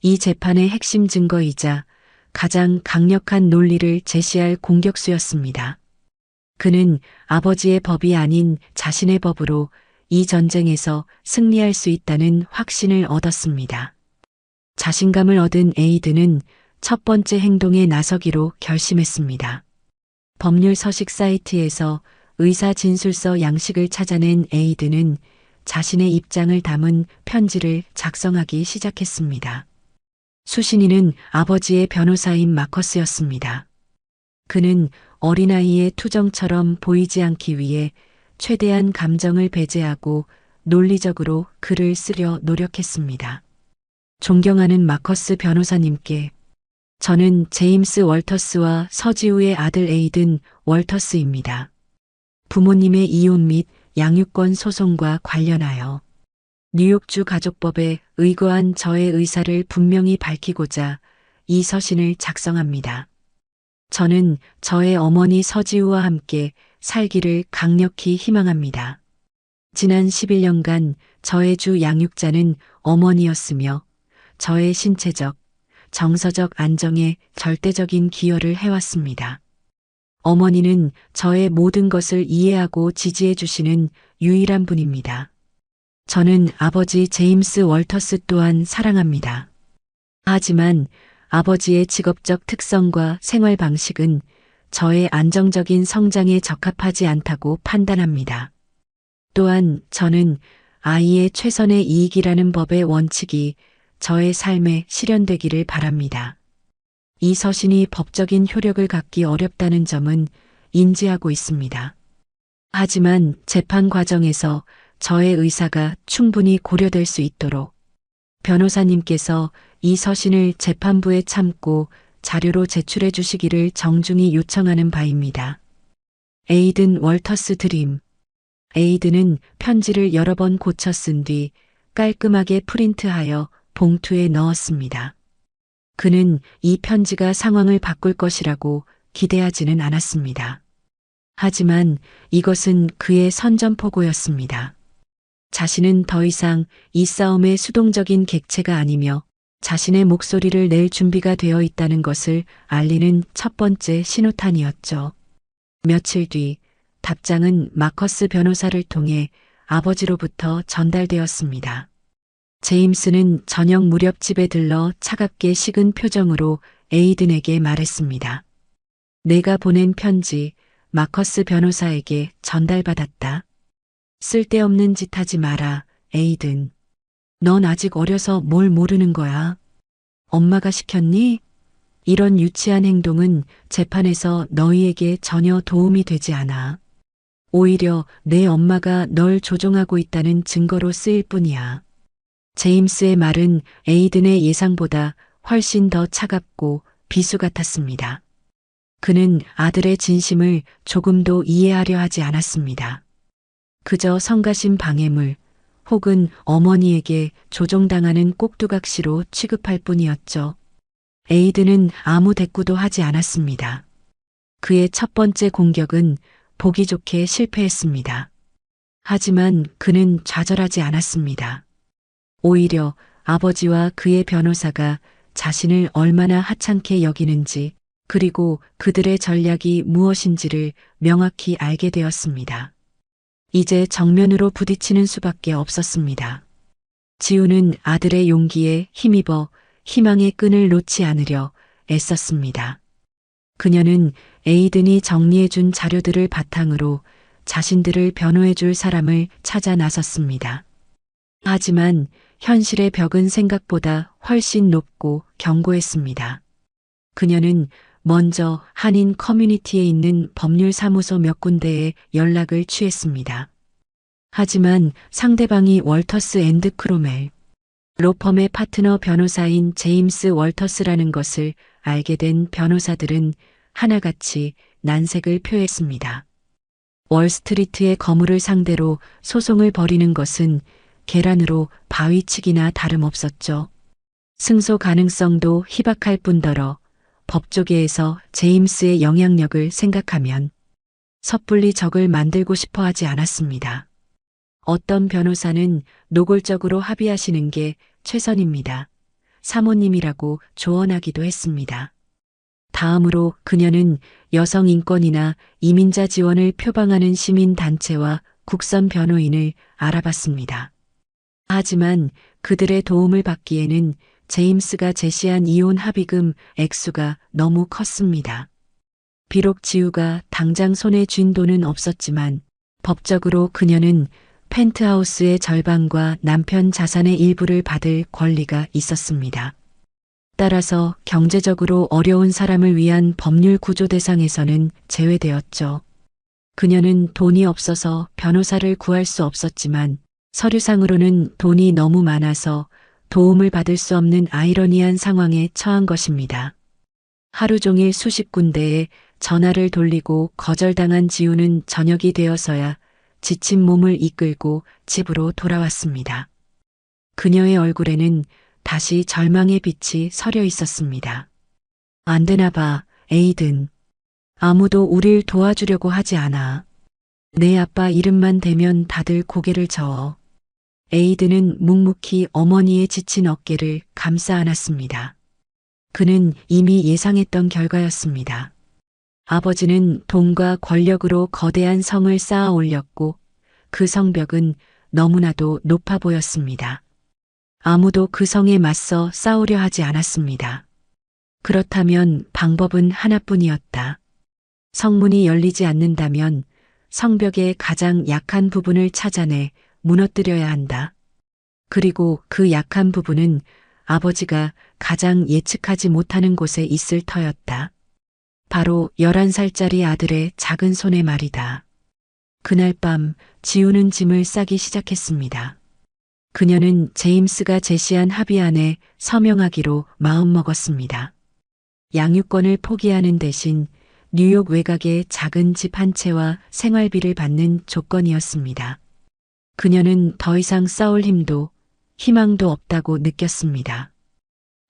이 재판의 핵심 증거이자 가장 강력한 논리를 제시할 공격수였습니다. 그는 아버지의 법이 아닌 자신의 법으로 이 전쟁에서 승리할 수 있다는 확신을 얻었습니다. 자신감을 얻은 에이든은 첫 번째 행동에 나서기로 결심했습니다. 법률 서식 사이트에서 의사 진술서 양식을 찾아낸 에이든은 자신의 입장을 담은 편지를 작성하기 시작했습니다. 수신인은 아버지의 변호사인 마커스였습니다. 그는 어린아이의 투정처럼 보이지 않기 위해 최대한 감정을 배제하고 논리적으로 글을 쓰려 노력했습니다. 존경하는 마커스 변호사님께, 저는 제임스 월터스와 서지우의 아들 에이든 월터스입니다. 부모님의 이혼 및 양육권 소송과 관련하여 뉴욕주 가족법에 의거한 저의 의사를 분명히 밝히고자 이 서신을 작성합니다. 저는 저의 어머니 서지우와 함께 살기를 강력히 희망합니다. 지난 11년간 저의 주 양육자는 어머니였으며 저의 신체적, 정서적 안정에 절대적인 기여를 해왔습니다. 어머니는 저의 모든 것을 이해하고 지지해 주시는 유일한 분입니다. 저는 아버지 제임스 월터스 또한 사랑합니다. 하지만 아버지의 직업적 특성과 생활 방식은 저의 안정적인 성장에 적합하지 않다고 판단합니다. 또한 저는 아이의 최선의 이익이라는 법의 원칙이 저의 삶에 실현되기를 바랍니다. 이 서신이 법적인 효력을 갖기 어렵다는 점은 인지하고 있습니다. 하지만 재판 과정에서 저의 의사가 충분히 고려될 수 있도록 변호사님께서 이 서신을 재판부에 참고 자료로 제출해 주시기를 정중히 요청하는 바입니다. 에이든 월터스 드림. 에이든은 편지를 여러 번 고쳐 쓴 뒤 깔끔하게 프린트하여 봉투에 넣었습니다. 그는 이 편지가 상황을 바꿀 것이라고 기대하지는 않았습니다. 하지만 이것은 그의 선전포고였습니다. 자신은 더 이상 이 싸움의 수동적인 객체가 아니며 자신의 목소리를 낼 준비가 되어 있다는 것을 알리는 첫 번째 신호탄이었죠. 며칠 뒤 답장은 마커스 변호사를 통해 아버지로부터 전달되었습니다. 제임스는 저녁 무렵 집에 들러 차갑게 식은 표정으로 에이든에게 말했습니다. 내가 보낸 편지 마커스 변호사에게 전달받았다. 쓸데없는 짓 하지 마라, 에이든. 넌 아직 어려서 뭘 모르는 거야. 엄마가 시켰니? 이런 유치한 행동은 재판에서 너희에게 전혀 도움이 되지 않아. 오히려 내 엄마가 널 조종하고 있다는 증거로 쓰일 뿐이야. 제임스의 말은 에이든의 예상보다 훨씬 더 차갑고 비수 같았습니다. 그는 아들의 진심을 조금도 이해하려 하지 않았습니다. 그저 성가신 방해물 혹은 어머니에게 조종당하는 꼭두각시로 취급할 뿐이었죠. 에이든은 아무 대꾸도 하지 않았습니다. 그의 첫 번째 공격은 보기 좋게 실패했습니다. 하지만 그는 좌절하지 않았습니다. 오히려 아버지와 그의 변호사가 자신을 얼마나 하찮게 여기는지 그리고 그들의 전략이 무엇인지를 명확히 알게 되었습니다. 이제 정면으로 부딪히는 수밖에 없었습니다. 지우는 아들의 용기에 힘입어 희망의 끈을 놓지 않으려 애썼습니다. 그녀는 에이든이 정리해준 자료들을 바탕으로 자신들을 변호해줄 사람을 찾아 나섰습니다. 하지만 현실의 벽은 생각보다 훨씬 높고 견고했습니다. 그녀는 먼저 한인 커뮤니티에 있는 법률사무소 몇 군데에 연락을 취했습니다. 하지만 상대방이 월터스 앤드 크로멜, 로펌의 파트너 변호사인 제임스 월터스라는 것을 알게 된 변호사들은 하나같이 난색을 표했습니다. 월스트리트의 거물을 상대로 소송을 벌이는 것은 계란으로 바위치기나 다름없었죠. 승소 가능성도 희박할 뿐더러 법조계에서 제임스의 영향력을 생각하면 섣불리 적을 만들고 싶어 하지 않았습니다. 어떤 변호사는 노골적으로 합의하시는 게 최선입니다. 사모님이라고 조언하기도 했습니다. 다음으로 그녀는 여성 인권이나 이민자 지원을 표방하는 시민단체와 국선 변호인을 알아봤습니다. 하지만 그들의 도움을 받기에는 제임스가 제시한 이혼 합의금 액수가 너무 컸습니다. 비록 지우가 당장 손에 쥔 돈은 없었지만 법적으로 그녀는 펜트하우스의 절반과 남편 자산의 일부를 받을 권리가 있었습니다. 따라서 경제적으로 어려운 사람을 위한 법률 구조 대상에서는 제외되었죠. 그녀는 돈이 없어서 변호사를 구할 수 없었지만 서류상으로는 돈이 너무 많아서 도움을 받을 수 없는 아이러니한 상황에 처한 것입니다. 하루 종일 수십 군데에 전화를 돌리고 거절당한 지우는 저녁이 되어서야 지친 몸을 이끌고 집으로 돌아왔습니다. 그녀의 얼굴에는 다시 절망의 빛이 서려 있었습니다. 안 되나 봐, 에이든. 아무도 우릴 도와주려고 하지 않아. 내 아빠 이름만 대면 다들 고개를 저어. 에이든은 묵묵히 어머니의 지친 어깨를 감싸 안았습니다. 그는 이미 예상했던 결과였습니다. 아버지는 돈과 권력으로 거대한 성을 쌓아 올렸고 그 성벽은 너무나도 높아 보였습니다. 아무도 그 성에 맞서 싸우려 하지 않았습니다. 그렇다면 방법은 하나뿐이었다. 성문이 열리지 않는다면 성벽의 가장 약한 부분을 찾아내 무너뜨려야 한다. 그리고 그 약한 부분은 아버지가 가장 예측하지 못하는 곳에 있을 터였다. 바로 11살짜리 아들의 작은 손에 말이다. 그날 밤 지우는 짐을 싸기 시작했습니다. 그녀는 제임스가 제시한 합의안에 서명하기로 마음먹었습니다. 양육권을 포기하는 대신 뉴욕 외곽의 작은 집 한 채와 생활비를 받는 조건이었습니다. 그녀는 더 이상 싸울 힘도 희망도 없다고 느꼈습니다.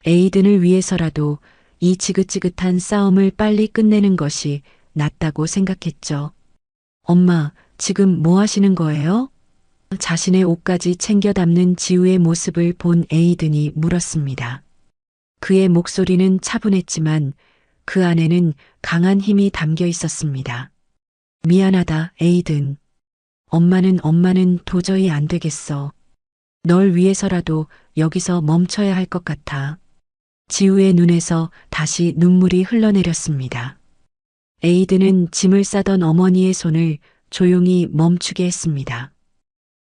에이든을 위해서라도 이 지긋지긋한 싸움을 빨리 끝내는 것이 낫다고 생각했죠. 엄마, 지금 뭐 하시는 거예요? 자신의 옷까지 챙겨 담는 지우의 모습을 본 에이든이 물었습니다. 그의 목소리는 차분했지만 그 안에는 강한 힘이 담겨 있었습니다. 미안하다, 에이든. 엄마는 도저히 안 되겠어. 널 위해서라도 여기서 멈춰야 할 것 같아. 지우의 눈에서 다시 눈물이 흘러내렸습니다. 에이드는 짐을 싸던 어머니의 손을 조용히 멈추게 했습니다.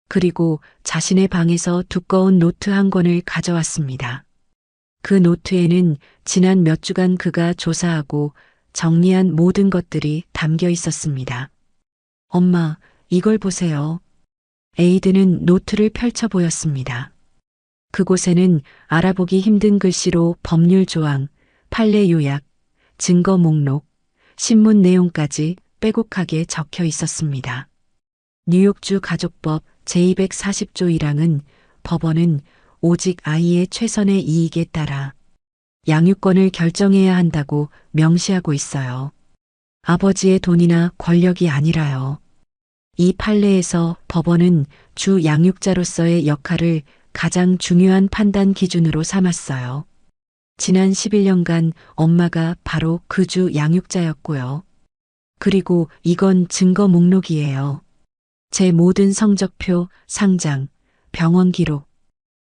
그리고 자신의 방에서 두꺼운 노트 한 권을 가져왔습니다. 그 노트에는 지난 몇 주간 그가 조사하고 정리한 모든 것들이 담겨 있었습니다. 엄마, 이걸 보세요. 에이드는 노트를 펼쳐 보였습니다. 그곳에는 알아보기 힘든 글씨로 법률 조항, 판례 요약, 증거 목록, 신문 내용까지 빼곡하게 적혀 있었습니다. 뉴욕주 가족법 제240조 1항은 법원은 오직 아이의 최선의 이익에 따라 양육권을 결정해야 한다고 명시하고 있어요. 아버지의 돈이나 권력이 아니라요. 이 판례에서 법원은 주 양육자로서의 역할을 가장 중요한 판단 기준으로 삼았어요. 지난 11년간 엄마가 바로 그 주 양육자였고요. 그리고 이건 증거 목록이에요. 제 모든 성적표, 상장, 병원 기록.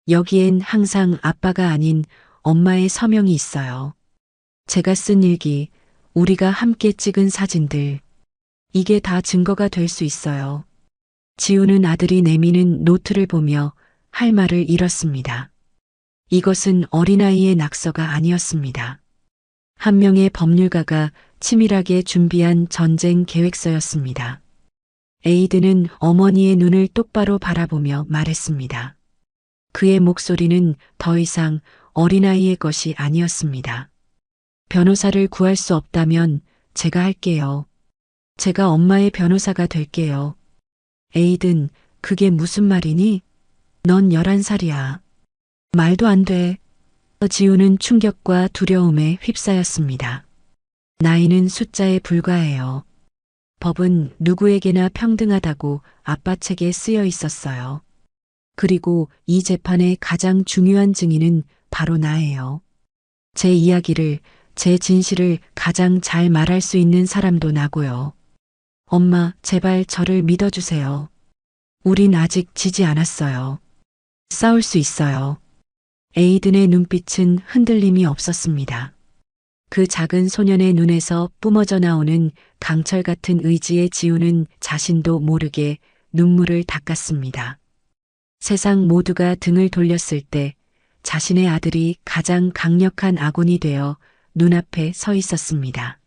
여기엔 항상 아빠가 아닌 엄마의 서명이 있어요. 제가 쓴 일기, 우리가 함께 찍은 사진들. 이게 다 증거가 될 수 있어요. 지우는 아들이 내미는 노트를 보며 할 말을 잃었습니다. 이것은 어린아이의 낙서가 아니었습니다. 한 명의 법률가가 치밀하게 준비한 전쟁 계획서였습니다. 에이드는 어머니의 눈을 똑바로 바라보며 말했습니다. 그의 목소리는 더 이상 어린아이의 것이 아니었습니다. 변호사를 구할 수 없다면 제가 할게요. 제가 엄마의 변호사가 될게요. 에이든, 그게 무슨 말이니? 넌 11살이야. 말도 안 돼. 지우는 충격과 두려움에 휩싸였습니다. 나이는 숫자에 불과해요. 법은 누구에게나 평등하다고 아빠 책에 쓰여 있었어요. 그리고 이 재판의 가장 중요한 증인은 바로 나예요. 제 이야기를, 제 진실을 가장 잘 말할 수 있는 사람도 나고요. 엄마, 제발 저를 믿어주세요. 우린 아직 지지 않았어요. 싸울 수 있어요. 에이든의 눈빛은 흔들림이 없었습니다. 그 작은 소년의 눈에서 뿜어져 나오는 강철 같은 의지에 지우는 자신도 모르게 눈물을 닦았습니다. 세상 모두가 등을 돌렸을 때 자신의 아들이 가장 강력한 아군이 되어 눈앞에 서 있었습니다.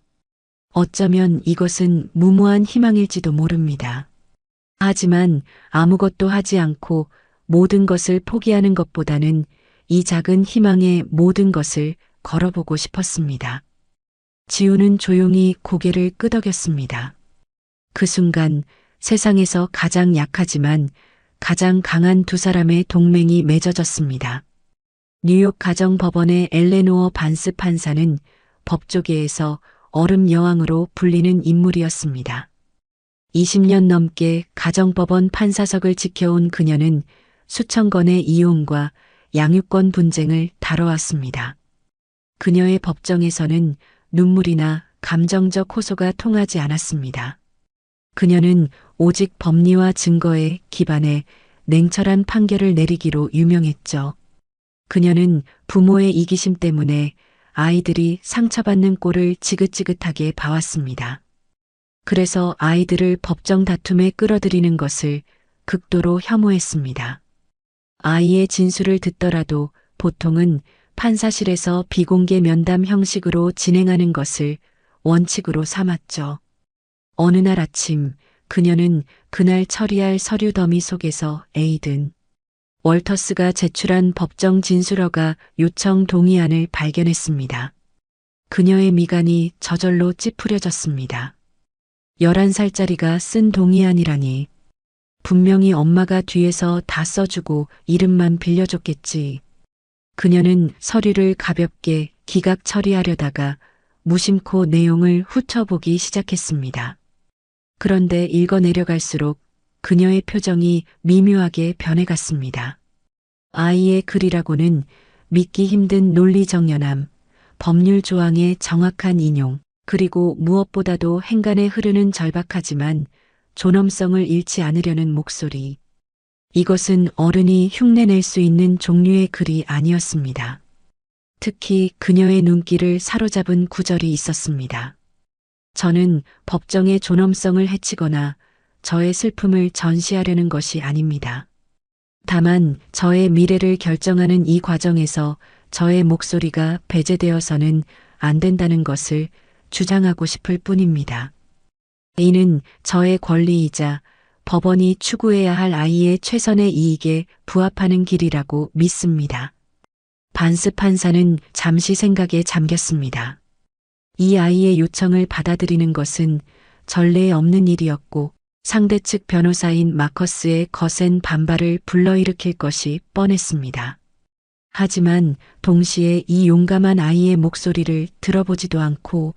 어쩌면 이것은 무모한 희망일지도 모릅니다. 하지만 아무것도 하지 않고 모든 것을 포기하는 것보다는 이 작은 희망에 모든 것을 걸어보고 싶었습니다. 지우는 조용히 고개를 끄덕였습니다. 그 순간 세상에서 가장 약하지만 가장 강한 두 사람의 동맹이 맺어졌습니다. 뉴욕 가정법원의 엘레노어 반스 판사는 법조계에서 얼음 여왕으로 불리는 인물이었습니다. 20년 넘게 가정법원 판사석을 지켜온 그녀는 수천 건의 이혼과 양육권 분쟁을 다뤄왔습니다. 그녀의 법정에서는 눈물이나 감정적 호소가 통하지 않았습니다. 그녀는 오직 법리와 증거에 기반해 냉철한 판결을 내리기로 유명했죠. 그녀는 부모의 이기심 때문에 아이들이 상처받는 꼴을 지긋지긋하게 봐왔습니다. 그래서 아이들을 법정 다툼에 끌어들이는 것을 극도로 혐오했습니다. 아이의 진술을 듣더라도 보통은 판사실에서 비공개 면담 형식으로 진행하는 것을 원칙으로 삼았죠. 어느 날 아침 그녀는 그날 처리할 서류 더미 속에서 에이든 월터스가 제출한 법정 진술허가 요청 동의안을 발견했습니다. 그녀의 미간이 저절로 찌푸려졌습니다. 11살짜리가 쓴 동의안이라니. 분명히 엄마가 뒤에서 다 써주고 이름만 빌려줬겠지. 그녀는 서류를 가볍게 기각 처리하려다가 무심코 내용을 훑어보기 시작했습니다. 그런데 읽어 내려갈수록 그녀의 표정이 미묘하게 변해갔습니다. 아이의 글이라고는 믿기 힘든 논리정연함, 법률 조항의 정확한 인용, 그리고 무엇보다도 행간에 흐르는 절박하지만 존엄성을 잃지 않으려는 목소리. 이것은 어른이 흉내낼 수 있는 종류의 글이 아니었습니다. 특히 그녀의 눈길을 사로잡은 구절이 있었습니다. 저는 법정의 존엄성을 해치거나 저의 슬픔을 전시하려는 것이 아닙니다. 다만 저의 미래를 결정하는 이 과정에서 저의 목소리가 배제되어서는 안 된다는 것을 주장하고 싶을 뿐입니다. 이는 저의 권리이자 법원이 추구해야 할 아이의 최선의 이익에 부합하는 길이라고 믿습니다. 반스 판사는 잠시 생각에 잠겼습니다. 이 아이의 요청을 받아들이는 것은 전례에 없는 일이었고 상대 측 변호사인 마커스의 거센 반발을 불러일으킬 것이 뻔했습니다. 하지만 동시에 이 용감한 아이의 목소리를 들어보지도 않고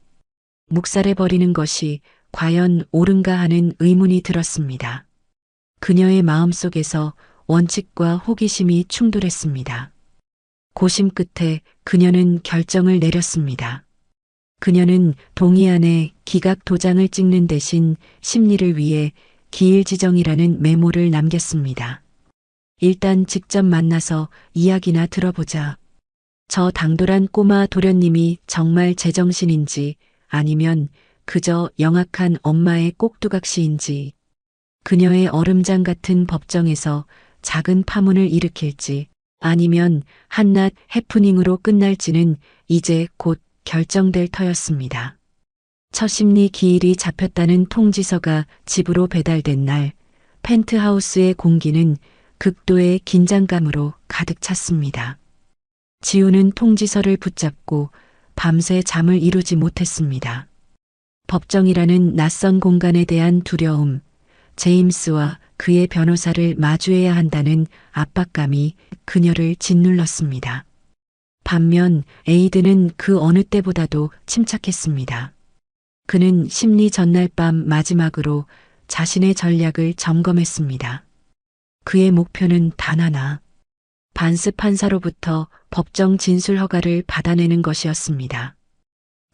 묵살해버리는 것이 과연 옳은가 하는 의문이 들었습니다. 그녀의 마음속에서 원칙과 호기심이 충돌했습니다. 고심 끝에 그녀는 결정을 내렸습니다. 그녀는 동의 안에 기각 도장을 찍는 대신 심리를 위해 기일지정이라는 메모를 남겼습니다. 일단 직접 만나서 이야기나 들어보자. 저 당돌한 꼬마 도련님이 정말 제정신인지 아니면 그저 영악한 엄마의 꼭두각시인지 그녀의 얼음장 같은 법정에서 작은 파문을 일으킬지 아니면 한낱 해프닝으로 끝날지는 이제 곧 결정될 터였습니다. 첫 심리 기일이 잡혔다는 통지서가 집으로 배달된 날 펜트하우스의 공기는 극도의 긴장감으로 가득 찼습니다. 지우는 통지서를 붙잡고 밤새 잠을 이루지 못했습니다. 법정이라는 낯선 공간에 대한 두려움, 제임스와 그의 변호사를 마주해야 한다는 압박감이 그녀를 짓눌렀습니다. 반면 에이드는 그 어느 때보다도 침착했습니다. 그는 심리 전날 밤 마지막으로 자신의 전략을 점검했습니다. 그의 목표는 단 하나, 반스 판사로부터 법정 진술 허가를 받아내는 것이었습니다.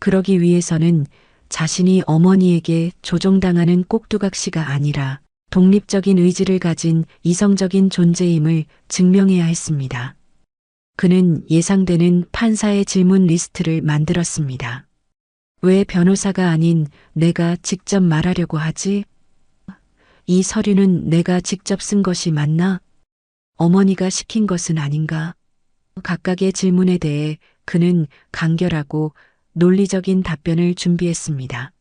그러기 위해서는 자신이 어머니에게 조종당하는 꼭두각시가 아니라 독립적인 의지를 가진 이성적인 존재임을 증명해야 했습니다. 그는 예상되는 판사의 질문 리스트를 만들었습니다. 왜 변호사가 아닌 내가 직접 말하려고 하지? 이 서류는 내가 직접 쓴 것이 맞나? 어머니가 시킨 것은 아닌가? 각각의 질문에 대해 그는 간결하고 논리적인 답변을 준비했습니다.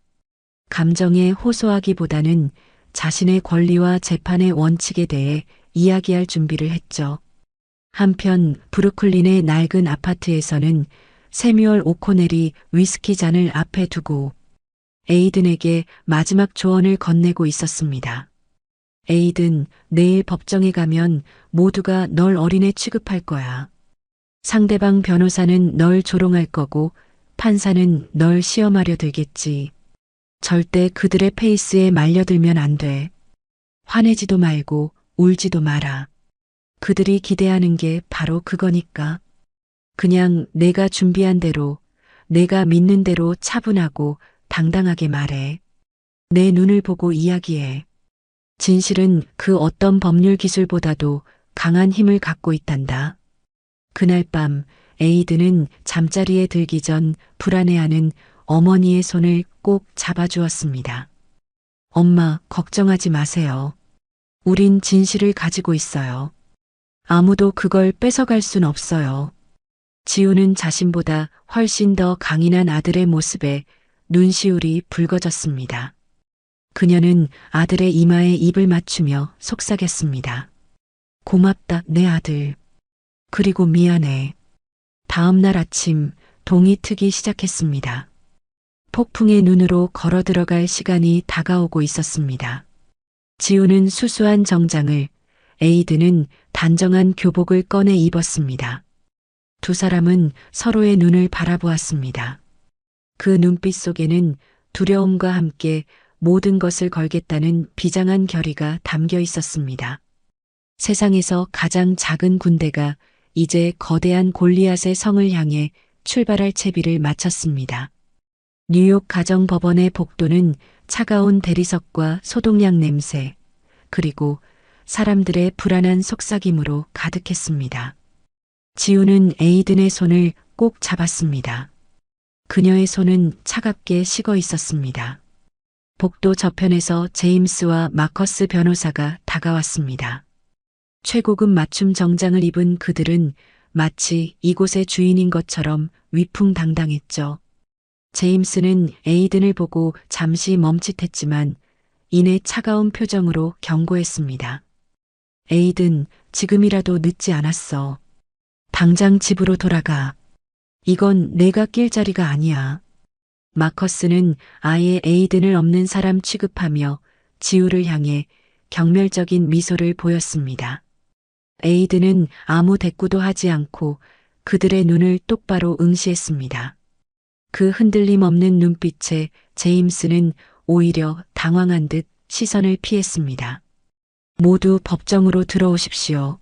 감정에 호소하기보다는 자신의 권리와 재판의 원칙에 대해 이야기할 준비를 했죠. 한편 브루클린의 낡은 아파트에서는 세뮤얼 오코넬이 위스키 잔을 앞에 두고 에이든에게 마지막 조언을 건네고 있었습니다. 에이든, 내일 법정에 가면 모두가 널 어린애 취급할 거야. 상대방 변호사는 널 조롱할 거고 판사는 널 시험하려 들겠지. 절대 그들의 페이스에 말려들면 안 돼. 화내지도 말고 울지도 마라. 그들이 기대하는 게 바로 그거니까. 그냥 내가 준비한 대로, 내가 믿는 대로 차분하고 당당하게 말해. 내 눈을 보고 이야기해. 진실은 그 어떤 법률 기술보다도 강한 힘을 갖고 있단다. 그날 밤 에이드는 잠자리에 들기 전 불안해하는 어머니의 손을 꼭 잡아주었습니다. 엄마, 걱정하지 마세요. 우린 진실을 가지고 있어요. 아무도 그걸 뺏어갈 순 없어요. 지우는 자신보다 훨씬 더 강인한 아들의 모습에 눈시울이 붉어졌습니다. 그녀는 아들의 이마에 입을 맞추며 속삭였습니다. 고맙다, 내 아들. 그리고 미안해. 다음 날 아침 동이 트기 시작했습니다. 폭풍의 눈으로 걸어 들어갈 시간이 다가오고 있었습니다. 지우는 수수한 정장을, 에이드는 단정한 교복을 꺼내 입었습니다. 두 사람은 서로의 눈을 바라보았습니다. 그 눈빛 속에는 두려움과 함께 모든 것을 걸겠다는 비장한 결의가 담겨 있었습니다. 세상에서 가장 작은 군대가 이제 거대한 골리앗의 성을 향해 출발할 채비를 마쳤습니다. 뉴욕 가정법원의 복도는 차가운 대리석과 소독약 냄새, 그리고 사람들의 불안한 속삭임으로 가득했습니다. 지우는 에이든의 손을 꼭 잡았습니다. 그녀의 손은 차갑게 식어 있었습니다. 복도 저편에서 제임스와 마커스 변호사가 다가왔습니다. 최고급 맞춤 정장을 입은 그들은 마치 이곳의 주인인 것처럼 위풍당당했죠. 제임스는 에이든을 보고 잠시 멈칫했지만 이내 차가운 표정으로 경고했습니다. 에이든, 지금이라도 늦지 않았어. 당장 집으로 돌아가. 이건 내가 낄 자리가 아니야. 마커스는 아예 에이든을 없는 사람 취급하며 지우를 향해 경멸적인 미소를 보였습니다. 에이든은 아무 대꾸도 하지 않고 그들의 눈을 똑바로 응시했습니다. 그 흔들림 없는 눈빛에 제임스는 오히려 당황한 듯 시선을 피했습니다. 모두 법정으로 들어오십시오.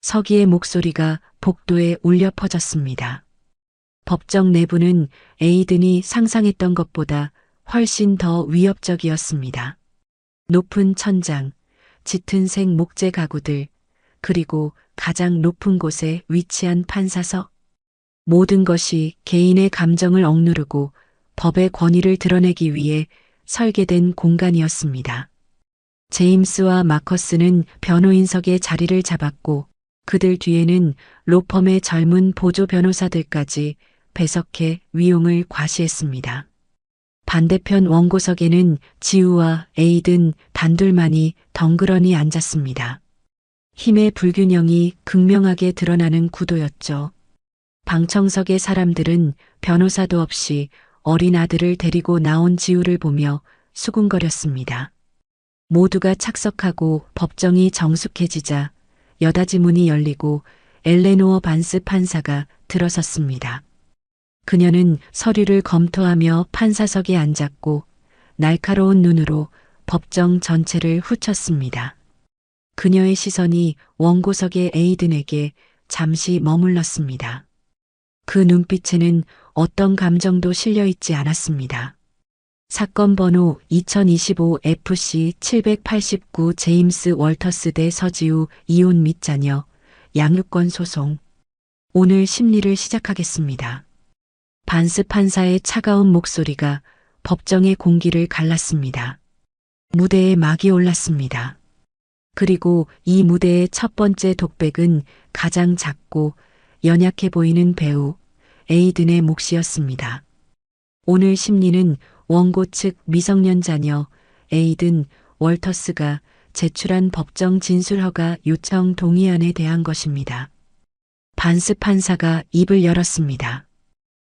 서기의 목소리가 복도에 울려 퍼졌습니다. 법정 내부는 에이든이 상상했던 것보다 훨씬 더 위협적이었습니다. 높은 천장, 짙은 색 목재 가구들, 그리고 가장 높은 곳에 위치한 판사석. 모든 것이 개인의 감정을 억누르고 법의 권위를 드러내기 위해 설계된 공간이었습니다. 제임스와 마커스는 변호인석에 자리를 잡았고 그들 뒤에는 로펌의 젊은 보조 변호사들까지 배석해 위용을 과시했습니다. 반대편 원고석에는 지우와 에이든 단둘만이 덩그러니 앉았습니다. 힘의 불균형이 극명하게 드러나는 구도였죠. 방청석의 사람들은 변호사도 없이 어린 아들을 데리고 나온 지우를 보며 수군거렸습니다. 모두가 착석하고 법정이 정숙해지자 여닫이 문이 열리고 엘레노어 반스 판사가 들어섰습니다. 그녀는 서류를 검토하며 판사석에 앉았고 날카로운 눈으로 법정 전체를 훑었습니다. 그녀의 시선이 원고석의 에이든에게 잠시 머물렀습니다. 그 눈빛에는 어떤 감정도 실려 있지 않았습니다. 사건 번호 2025FC 789 제임스 월터스 대 서지우 이혼 및 자녀 양육권 소송. 오늘 심리를 시작하겠습니다. 반스 판사의 차가운 목소리가 법정의 공기를 갈랐습니다. 무대에 막이 올랐습니다. 그리고 이 무대의 첫 번째 독백은 가장 작고 연약해 보이는 배우 에이든의 몫이었습니다. 오늘 심리는 원고 측 미성년 자녀 에이든 월터스가 제출한 법정 진술허가 요청 동의안에 대한 것입니다. 반스 판사가 입을 열었습니다.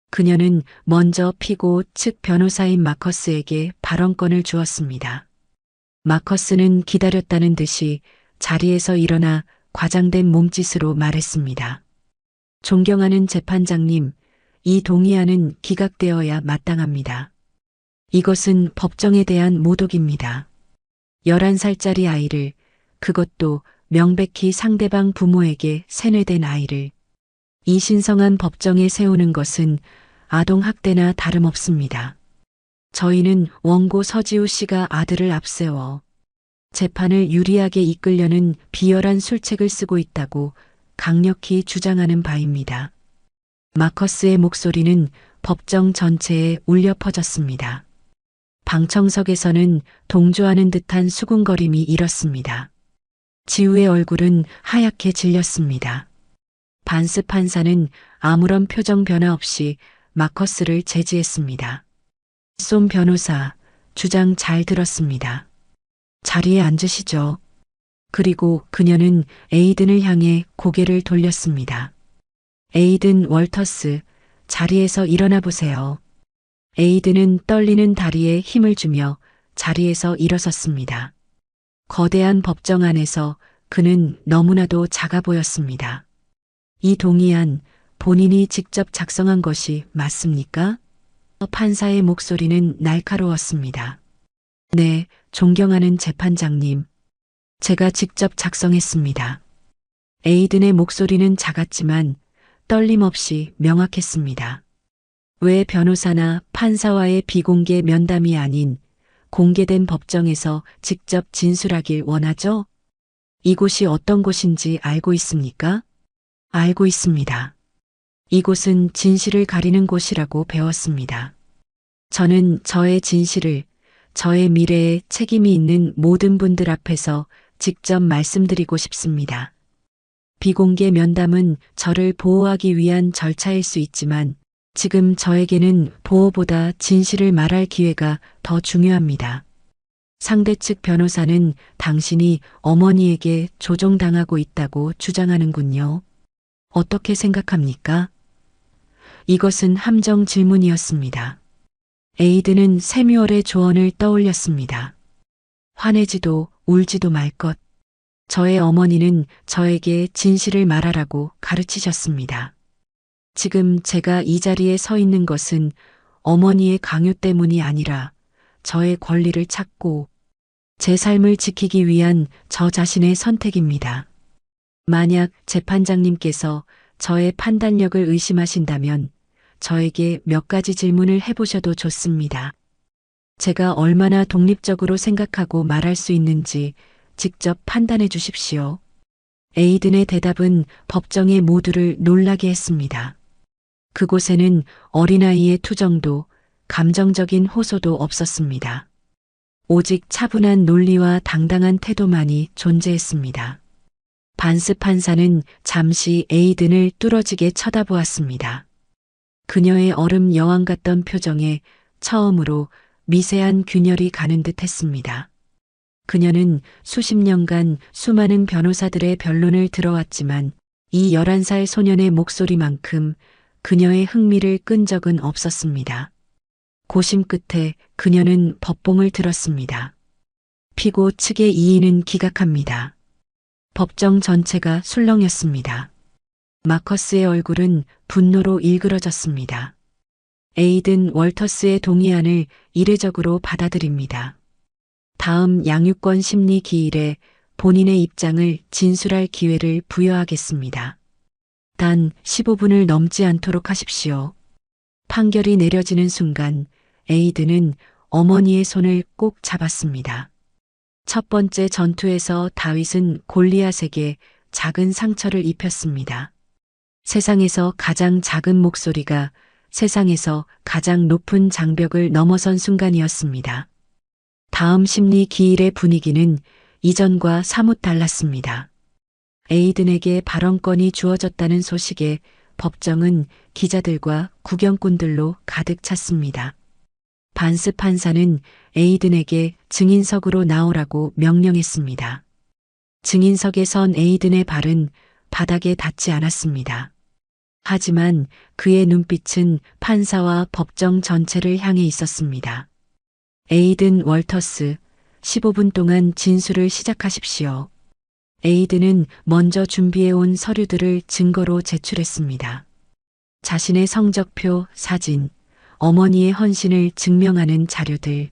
그녀는 먼저 피고 측 변호사인 마커스에게 발언권을 주었습니다. 마커스는 기다렸다는 듯이 자리에서 일어나 과장된 몸짓으로 말했습니다. 존경하는 재판장님, 이 동의안은 기각되어야 마땅합니다. 이것은 법정에 대한 모독입니다. 11살짜리 아이를, 그것도 명백히 상대방 부모에게 세뇌된 아이를 이 신성한 법정에 세우는 것은 아동학대나 다름없습니다. 저희는 원고 서지우 씨가 아들을 앞세워 재판을 유리하게 이끌려는 비열한 술책을 쓰고 있다고 강력히 주장하는 바입니다. 마커스의 목소리는 법정 전체에 울려 퍼졌습니다. 방청석에서는 동조하는 듯한 수군거림이 일었습니다. 지우의 얼굴은 하얗게 질렸습니다. 반스 판사는 아무런 표정 변화 없이 마커스를 제지했습니다. 쏨 변호사, 주장 잘 들었습니다. 자리에 앉으시죠. 그리고 그녀는 에이든을 향해 고개를 돌렸습니다. 에이든 월터스, 자리에서 일어나 보세요. 에이든은 떨리는 다리에 힘을 주며 자리에서 일어섰습니다. 거대한 법정 안에서 그는 너무나도 작아 보였습니다. 이 동의안, 본인이 직접 작성한 것이 맞습니까? 판사의 목소리는 날카로웠습니다. 네, 존경하는 재판장님. 제가 직접 작성했습니다. 에이든의 목소리는 작았지만 떨림 없이 명확했습니다. 왜 변호사나 판사와의 비공개 면담이 아닌 공개된 법정에서 직접 진술하길 원하죠? 이곳이 어떤 곳인지 알고 있습니까? 알고 있습니다. 이곳은 진실을 가리는 곳이라고 배웠습니다. 저는 저의 진실을, 저의 미래에 책임이 있는 모든 분들 앞에서 직접 말씀드리고 싶습니다. 비공개 면담은 저를 보호하기 위한 절차일 수 있지만 지금 저에게는 보호보다 진실을 말할 기회가 더 중요합니다. 상대 측 변호사는 당신이 어머니에게 조종당하고 있다고 주장하는군요. 어떻게 생각합니까? 이것은 함정 질문이었습니다. 에이드는 세뮤얼의 조언을 떠올렸습니다. 화내지도 울지도 말 것. 저의 어머니는 저에게 진실을 말하라고 가르치셨습니다. 지금 제가 이 자리에 서 있는 것은 어머니의 강요 때문이 아니라 저의 권리를 찾고 제 삶을 지키기 위한 저 자신의 선택입니다. 만약 재판장님께서 저의 판단력을 의심하신다면 저에게 몇 가지 질문을 해보셔도 좋습니다. 제가 얼마나 독립적으로 생각하고 말할 수 있는지 직접 판단해 주십시오. 에이든의 대답은 법정의 모두를 놀라게 했습니다. 그곳에는 어린아이의 투정도 감정적인 호소도 없었습니다. 오직 차분한 논리와 당당한 태도만이 존재했습니다. 반스 판사는 잠시 에이든을 뚫어지게 쳐다보았습니다. 그녀의 얼음 여왕 같던 표정에 처음으로 미세한 균열이 가는 듯 했습니다. 그녀는 수십 년간 수많은 변호사들의 변론을 들어왔지만 이 11살 소년의 목소리만큼 그녀의 흥미를 끈 적은 없었습니다. 고심 끝에 그녀는 법봉을 들었습니다. 피고 측의 이의는 기각합니다. 법정 전체가 술렁였습니다. 마커스의 얼굴은 분노로 일그러졌습니다. 에이든 월터스의 동의안을 이례적으로 받아들입니다. 다음 양육권 심리 기일에 본인의 입장을 진술할 기회를 부여하겠습니다. 단 15분을 넘지 않도록 하십시오. 판결이 내려지는 순간 에이든은 어머니의 손을 꼭 잡았습니다. 첫 번째 전투에서 다윗은 골리앗에게 작은 상처를 입혔습니다. 세상에서 가장 작은 목소리가 세상에서 가장 높은 장벽을 넘어선 순간이었습니다. 다음 심리 기일의 분위기는 이전과 사뭇 달랐습니다. 에이든에게 발언권이 주어졌다는 소식에 법정은 기자들과 구경꾼들로 가득 찼습니다. 반스 판사는 에이든에게 증인석으로 나오라고 명령했습니다. 증인석에 선 에이든의 발은 바닥에 닿지 않았습니다. 하지만 그의 눈빛은 판사와 법정 전체를 향해 있었습니다. 에이든 월터스, 15분 동안 진술을 시작하십시오. 에이든은 먼저 준비해온 서류들을 증거로 제출했습니다. 자신의 성적표, 사진, 어머니의 헌신을 증명하는 자료들.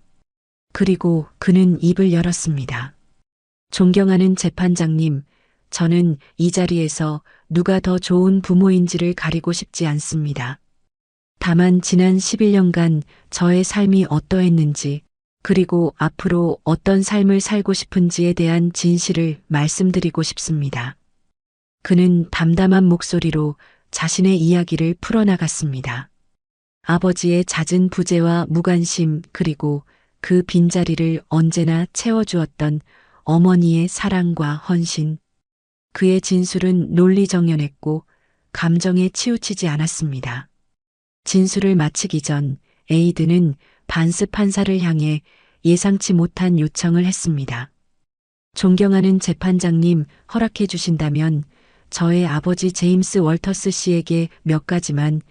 그리고 그는 입을 열었습니다. 존경하는 재판장님, 저는 이 자리에서 누가 더 좋은 부모인지를 가리고 싶지 않습니다. 다만 지난 11년간 저의 삶이 어떠했는지, 그리고 앞으로 어떤 삶을 살고 싶은지에 대한 진실을 말씀드리고 싶습니다. 그는 담담한 목소리로 자신의 이야기를 풀어나갔습니다. 아버지의 잦은 부재와 무관심 그리고 그 빈자리를 언제나 채워주었던 어머니의 사랑과 헌신. 그의 진술은 논리정연했고 감정에 치우치지 않았습니다. 진술을 마치기 전 에이든은 반스 판사를 향해 예상치 못한 요청을 했습니다. 존경하는 재판장님, 허락해 주신다면 저의 아버지 제임스 월터스 씨에게 몇 가지만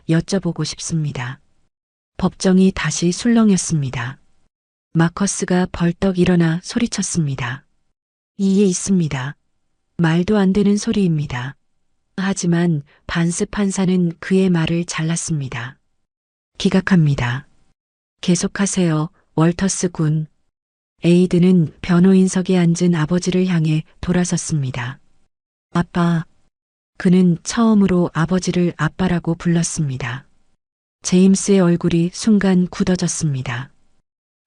여쭤보고 싶습니다. 법정이 다시 술렁였습니다. 마커스가 벌떡 일어나 소리쳤습니다. 이에 있습니다. 말도 안 되는 소리입니다. 하지만 반스 판사는 그의 말을 잘랐습니다. 기각합니다. 계속하세요, 월터스 군. 에이든은 변호인석에 앉은 아버지를 향해 돌아섰습니다. 아빠. 그는 처음으로 아버지를 아빠라고 불렀습니다. 제임스의 얼굴이 순간 굳어졌습니다.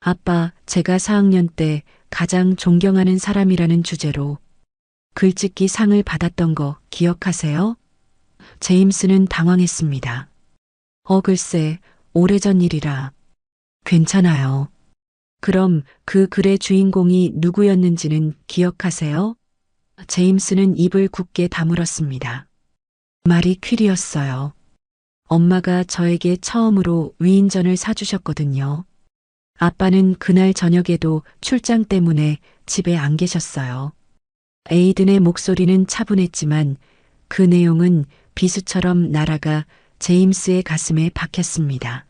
아빠, 제가 4학년 때 가장 존경하는 사람이라는 주제로 글짓기 상을 받았던 거 기억하세요? 제임스는 당황했습니다. 글쎄, 오래전 일이라. 괜찮아요. 그럼 그 글의 주인공이 누구였는지는 기억하세요? 제임스는 입을 굳게 다물었습니다. 마리 퀴리였어요. 엄마가 저에게 처음으로 위인전을 사주셨거든요. 아빠는 그날 저녁에도 출장 때문에 집에 안 계셨어요. 에이든의 목소리는 차분했지만 그 내용은 비수처럼 날아가 제임스의 가슴에 박혔습니다.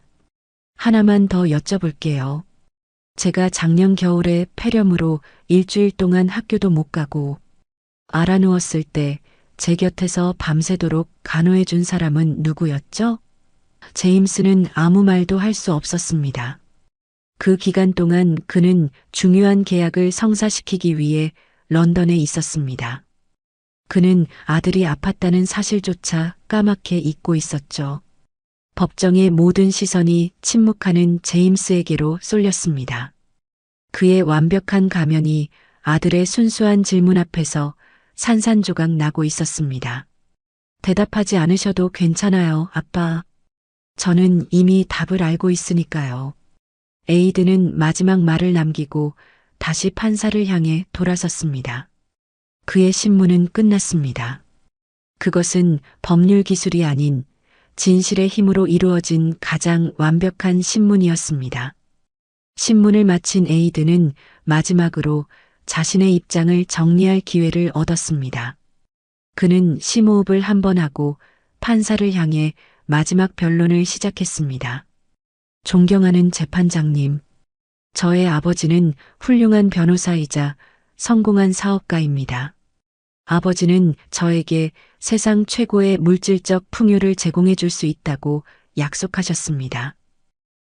하나만 더 여쭤볼게요. 제가 작년 겨울에 폐렴으로 일주일 동안 학교도 못 가고 알아누웠을 때 제 곁에서 밤새도록 간호해 준 사람은 누구였죠? 제임스는 아무 말도 할 수 없었습니다. 그 기간 동안 그는 중요한 계약을 성사시키기 위해 런던에 있었습니다. 그는 아들이 아팠다는 사실조차 까맣게 잊고 있었죠. 법정의 모든 시선이 침묵하는 제임스에게로 쏠렸습니다. 그의 완벽한 가면이 아들의 순수한 질문 앞에서 산산조각 나고 있었습니다. 대답하지 않으셔도 괜찮아요, 아빠. 저는 이미 답을 알고 있으니까요. 에이든은 마지막 말을 남기고 다시 판사를 향해 돌아섰습니다. 그의 신문은 끝났습니다. 그것은 법률 기술이 아닌 진실의 힘으로 이루어진 가장 완벽한 신문이었습니다. 신문을 마친 에이든은 마지막으로 자신의 입장을 정리할 기회를 얻었습니다. 그는 심호흡을 한 번 하고 판사를 향해 마지막 변론을 시작했습니다. 존경하는 재판장님, 저의 아버지는 훌륭한 변호사이자 성공한 사업가입니다. 아버지는 저에게 세상 최고의 물질적 풍요를 제공해 줄 수 있다고 약속하셨습니다.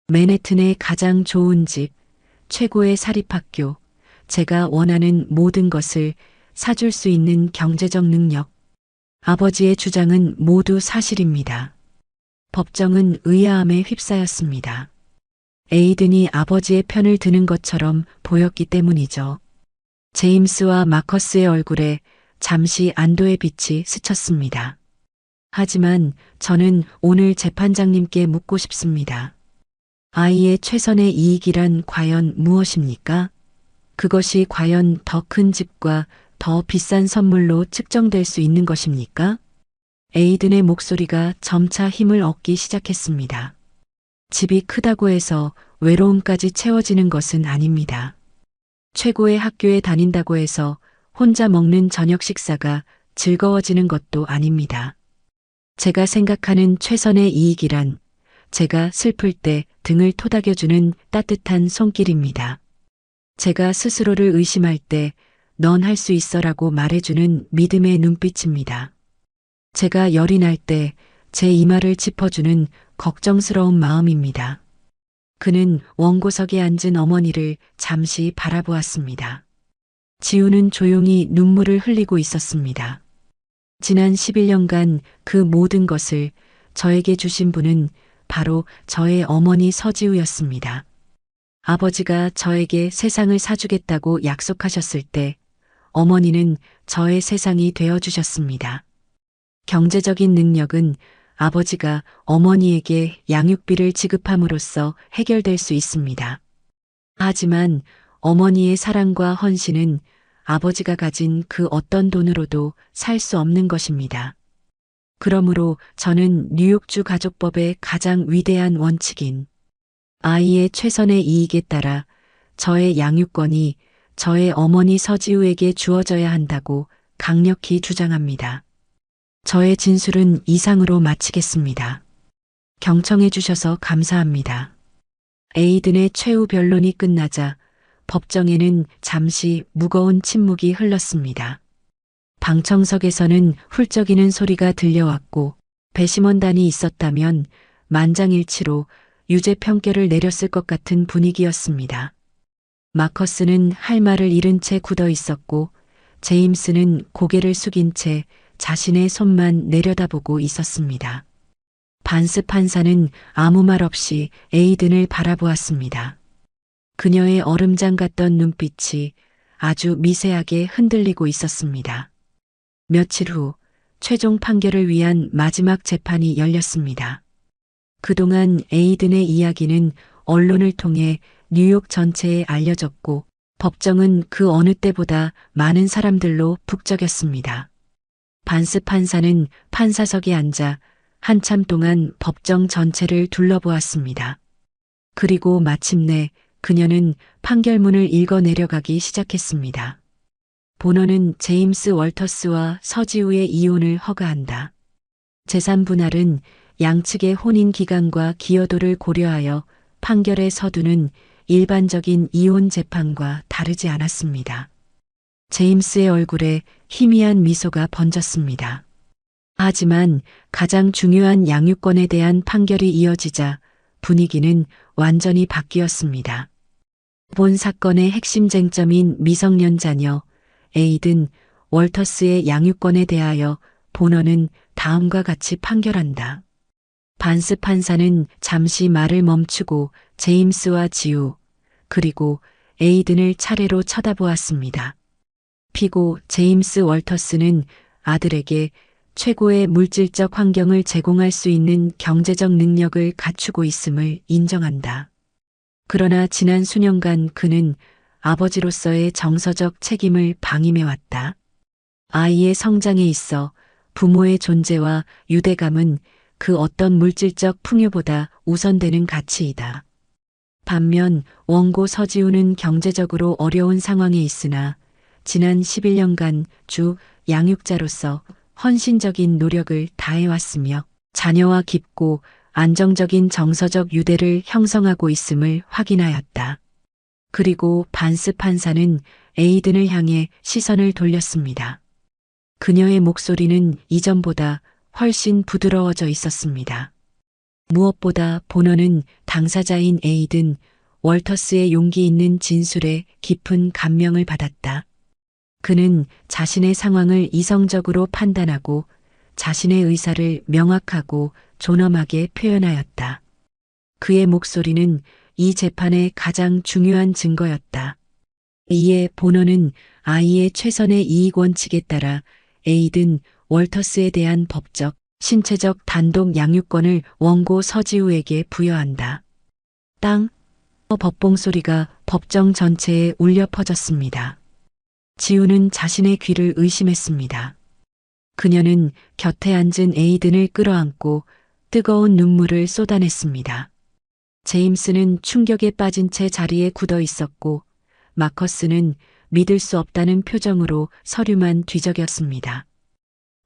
맨해튼의 가장 좋은 집, 최고의 사립학교, 제가 원하는 모든 것을 사줄 수 있는 경제적 능력. 아버지의 주장은 모두 사실입니다. 법정은 의아함에 휩싸였습니다. 에이든이 아버지의 편을 드는 것처럼 보였기 때문이죠. 제임스와 마커스의 얼굴에 잠시 안도의 빛이 스쳤습니다. 하지만 저는 오늘 재판장님께 묻고 싶습니다. 아이의 최선의 이익이란 과연 무엇입니까? 그것이 과연 더 큰 집과 더 비싼 선물로 측정될 수 있는 것입니까? 에이든의 목소리가 점차 힘을 얻기 시작했습니다. 집이 크다고 해서 외로움까지 채워지는 것은 아닙니다. 최고의 학교에 다닌다고 해서 혼자 먹는 저녁 식사가 즐거워지는 것도 아닙니다. 제가 생각하는 최선의 이익이란 제가 슬플 때 등을 토닥여주는 따뜻한 손길입니다. 제가 스스로를 의심할 때 넌 할 수 있어라고 말해주는 믿음의 눈빛입니다. 제가 열이 날 때 제 이마를 짚어주는 걱정스러운 마음입니다. 그는 원고석에 앉은 어머니를 잠시 바라보았습니다. 지우는 조용히 눈물을 흘리고 있었습니다. 지난 11년간 그 모든 것을 저에게 주신 분은 바로 저의 어머니 서지우였습니다. 아버지가 저에게 세상을 사주겠다고 약속하셨을 때 어머니는 저의 세상이 되어주셨습니다. 경제적인 능력은 아버지가 어머니에게 양육비를 지급함으로써 해결될 수 있습니다. 하지만 어머니의 사랑과 헌신은 아버지가 가진 그 어떤 돈으로도 살 수 없는 것입니다. 그러므로 저는 뉴욕주 가족법의 가장 위대한 원칙인 아이의 최선의 이익에 따라 저의 양육권이 저의 어머니 서지우에게 주어져야 한다고 강력히 주장합니다. 저의 진술은 이상으로 마치겠습니다. 경청해 주셔서 감사합니다. 에이든의 최후 변론이 끝나자 법정에는 잠시 무거운 침묵이 흘렀습니다. 방청석에서는 훌쩍이는 소리가 들려왔고 배심원단이 있었다면 만장일치로 유죄 판결을 내렸을 것 같은 분위기였습니다. 마커스는 할 말을 잃은 채 굳어 있었고 제임스는 고개를 숙인 채 자신의 손만 내려다보고 있었습니다. 반스 판사는 아무 말 없이 에이든을 바라보았습니다. 그녀의 얼음장 같던 눈빛이 아주 미세하게 흔들리고 있었습니다. 며칠 후 최종 판결을 위한 마지막 재판이 열렸습니다. 그동안 에이든의 이야기는 언론을 통해 뉴욕 전체에 알려졌고 법정은 그 어느 때보다 많은 사람들로 북적였습니다. 반스 판사는 판사석에 앉아 한참 동안 법정 전체를 둘러보았습니다. 그리고 마침내 그녀는 판결문을 읽어 내려가기 시작했습니다. 본원은 제임스 월터스와 서지우의 이혼을 허가한다. 재산 분할은 양측의 혼인 기간과 기여도를 고려하여 판결의 서두는 일반적인 이혼 재판과 다르지 않았습니다. 제임스의 얼굴에 희미한 미소가 번졌습니다. 하지만 가장 중요한 양육권에 대한 판결이 이어지자 분위기는 완전히 바뀌었습니다. 본 사건의 핵심 쟁점인 미성년 자녀 에이든 월터스의 양육권에 대하여 본원은 다음과 같이 판결한다. 반스 판사는 잠시 말을 멈추고 제임스와 지우 그리고 에이든을 차례로 쳐다보았습니다. 피고 제임스 월터스는 아들에게 최고의 물질적 환경을 제공할 수 있는 경제적 능력을 갖추고 있음을 인정한다. 그러나 지난 수년간 그는 아버지로서의 정서적 책임을 방임해왔다. 아이의 성장에 있어 부모의 존재와 유대감은 그 어떤 물질적 풍요보다 우선되는 가치이다. 반면 원고 서지우는 경제적으로 어려운 상황에 있으나 지난 11년간 주 양육자로서 헌신적인 노력을 다해왔으며 자녀와 깊고 안정적인 정서적 유대를 형성하고 있음을 확인하였다. 그리고 반스 판사는 에이든을 향해 시선을 돌렸습니다. 그녀의 목소리는 이전보다 훨씬 부드러워져 있었습니다. 무엇보다 본원은 당사자인 에이든 월터스의 용기 있는 진술에 깊은 감명을 받았다. 그는 자신의 상황을 이성적으로 판단하고 자신의 의사를 명확하고 존엄하게 표현하였다. 그의 목소리는 이 재판의 가장 중요한 증거였다. 이에 본원은 아이의 최선의 이익 원칙에 따라 에이든 월터스에 대한 법적, 신체적 단독 양육권을 원고 서지우에게 부여한다. 땅, 법봉 소리가 법정 전체에 울려 퍼졌습니다. 지우는 자신의 귀를 의심했습니다. 그녀는 곁에 앉은 에이든을 끌어안고 뜨거운 눈물을 쏟아냈습니다. 제임스는 충격에 빠진 채 자리에 굳어 있었고 마커스는 믿을 수 없다는 표정으로 서류만 뒤적였습니다.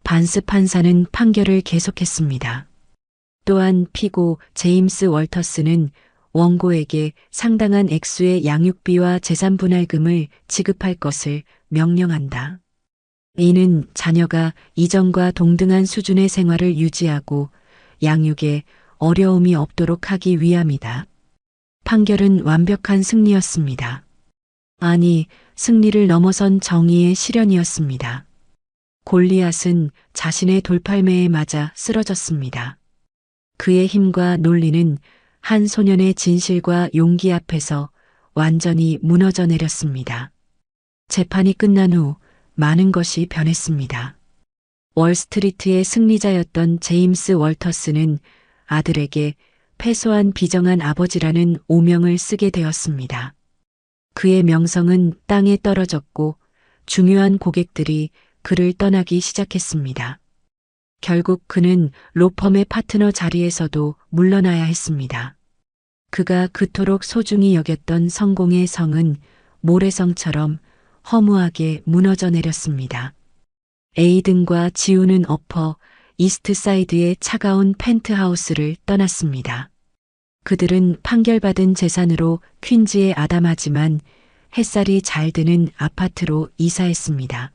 반스 판사는 판결을 계속했습니다. 또한 피고 제임스 월터스는 원고에게 상당한 액수의 양육비와 재산 분할금을 지급할 것을 명령한다. 이는 자녀가 이전과 동등한 수준의 생활을 유지하고 양육에 어려움이 없도록 하기 위함이다. 판결은 완벽한 승리였습니다. 아니, 승리를 넘어선 정의의 실현이었습니다. 골리앗은 자신의 돌팔매에 맞아 쓰러졌습니다. 그의 힘과 논리는 한 소년의 진실과 용기 앞에서 완전히 무너져 내렸습니다. 재판이 끝난 후 많은 것이 변했습니다. 월스트리트의 승리자였던 제임스 월터스는 아들에게 패소한 비정한 아버지라는 오명을 쓰게 되었습니다. 그의 명성은 땅에 떨어졌고 중요한 고객들이 그를 떠나기 시작했습니다. 결국 그는 로펌의 파트너 자리에서도 물러나야 했습니다. 그가 그토록 소중히 여겼던 성공의 성은 모래성처럼 허무하게 무너져 내렸습니다. 에이든과 지우는 어퍼 이스트사이드의 차가운 펜트하우스를 떠났습니다. 그들은 판결받은 재산으로 퀸즈에 아담하지만 햇살이 잘 드는 아파트로 이사했습니다.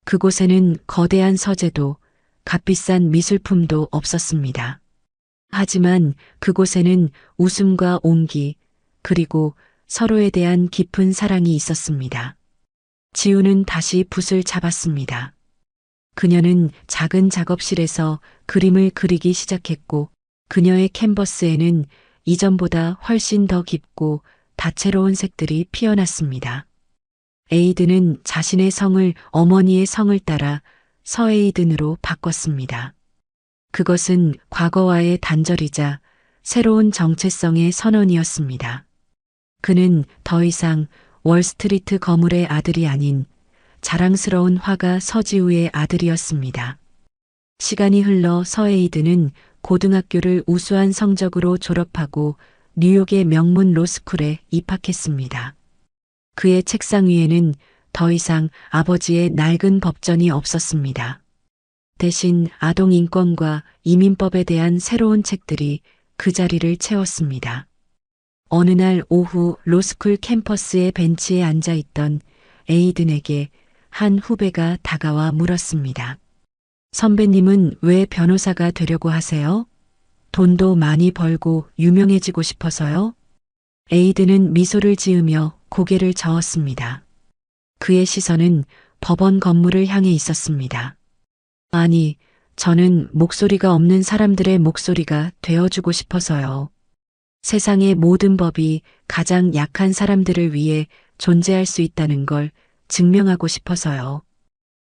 그곳에는 거대한 서재도 값비싼 미술품도 없었습니다. 하지만 그곳에는 웃음과 온기 그리고 서로에 대한 깊은 사랑이 있었습니다. 지우는 다시 붓을 잡았습니다. 그녀는 작은 작업실에서 그림을 그리기 시작했고 그녀의 캔버스에는 이전보다 훨씬 더 깊고 다채로운 색들이 피어났습니다. 에이든은 자신의 성을 어머니의 성을 따라 서에이든으로 바꿨습니다. 그것은 과거와의 단절이자 새로운 정체성의 선언이었습니다. 그는 더 이상 월스트리트 거물의 아들이 아닌 자랑스러운 화가 서지우의 아들이었습니다. 시간이 흘러 서에이든은 고등학교를 우수한 성적으로 졸업하고 뉴욕의 명문 로스쿨에 입학했습니다. 그의 책상 위에는 더 이상 아버지의 낡은 법전이 없었습니다. 대신 아동 인권과 이민법에 대한 새로운 책들이 그 자리를 채웠습니다. 어느 날 오후 로스쿨 캠퍼스의 벤치에 앉아 있던 에이든에게 한 후배가 다가와 물었습니다. 선배님은 왜 변호사가 되려고 하세요? 돈도 많이 벌고 유명해지고 싶어서요? 에이든은 미소를 지으며 고개를 저었습니다. 그의 시선은 법원 건물을 향해 있었습니다. 아니, 저는 목소리가 없는 사람들의 목소리가 되어주고 싶어서요. 세상의 모든 법이 가장 약한 사람들을 위해 존재할 수 있다는 걸 증명하고 싶어서요.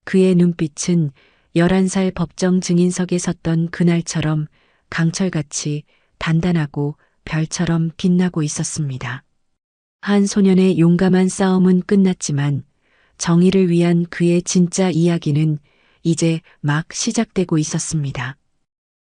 그의 눈빛은 11살 법정 증인석에 섰던 그날처럼 강철같이 단단하고 별처럼 빛나고 있었습니다. 한 소년의 용감한 싸움은 끝났지만 정의를 위한 그의 진짜 이야기는 이제 막 시작되고 있었습니다.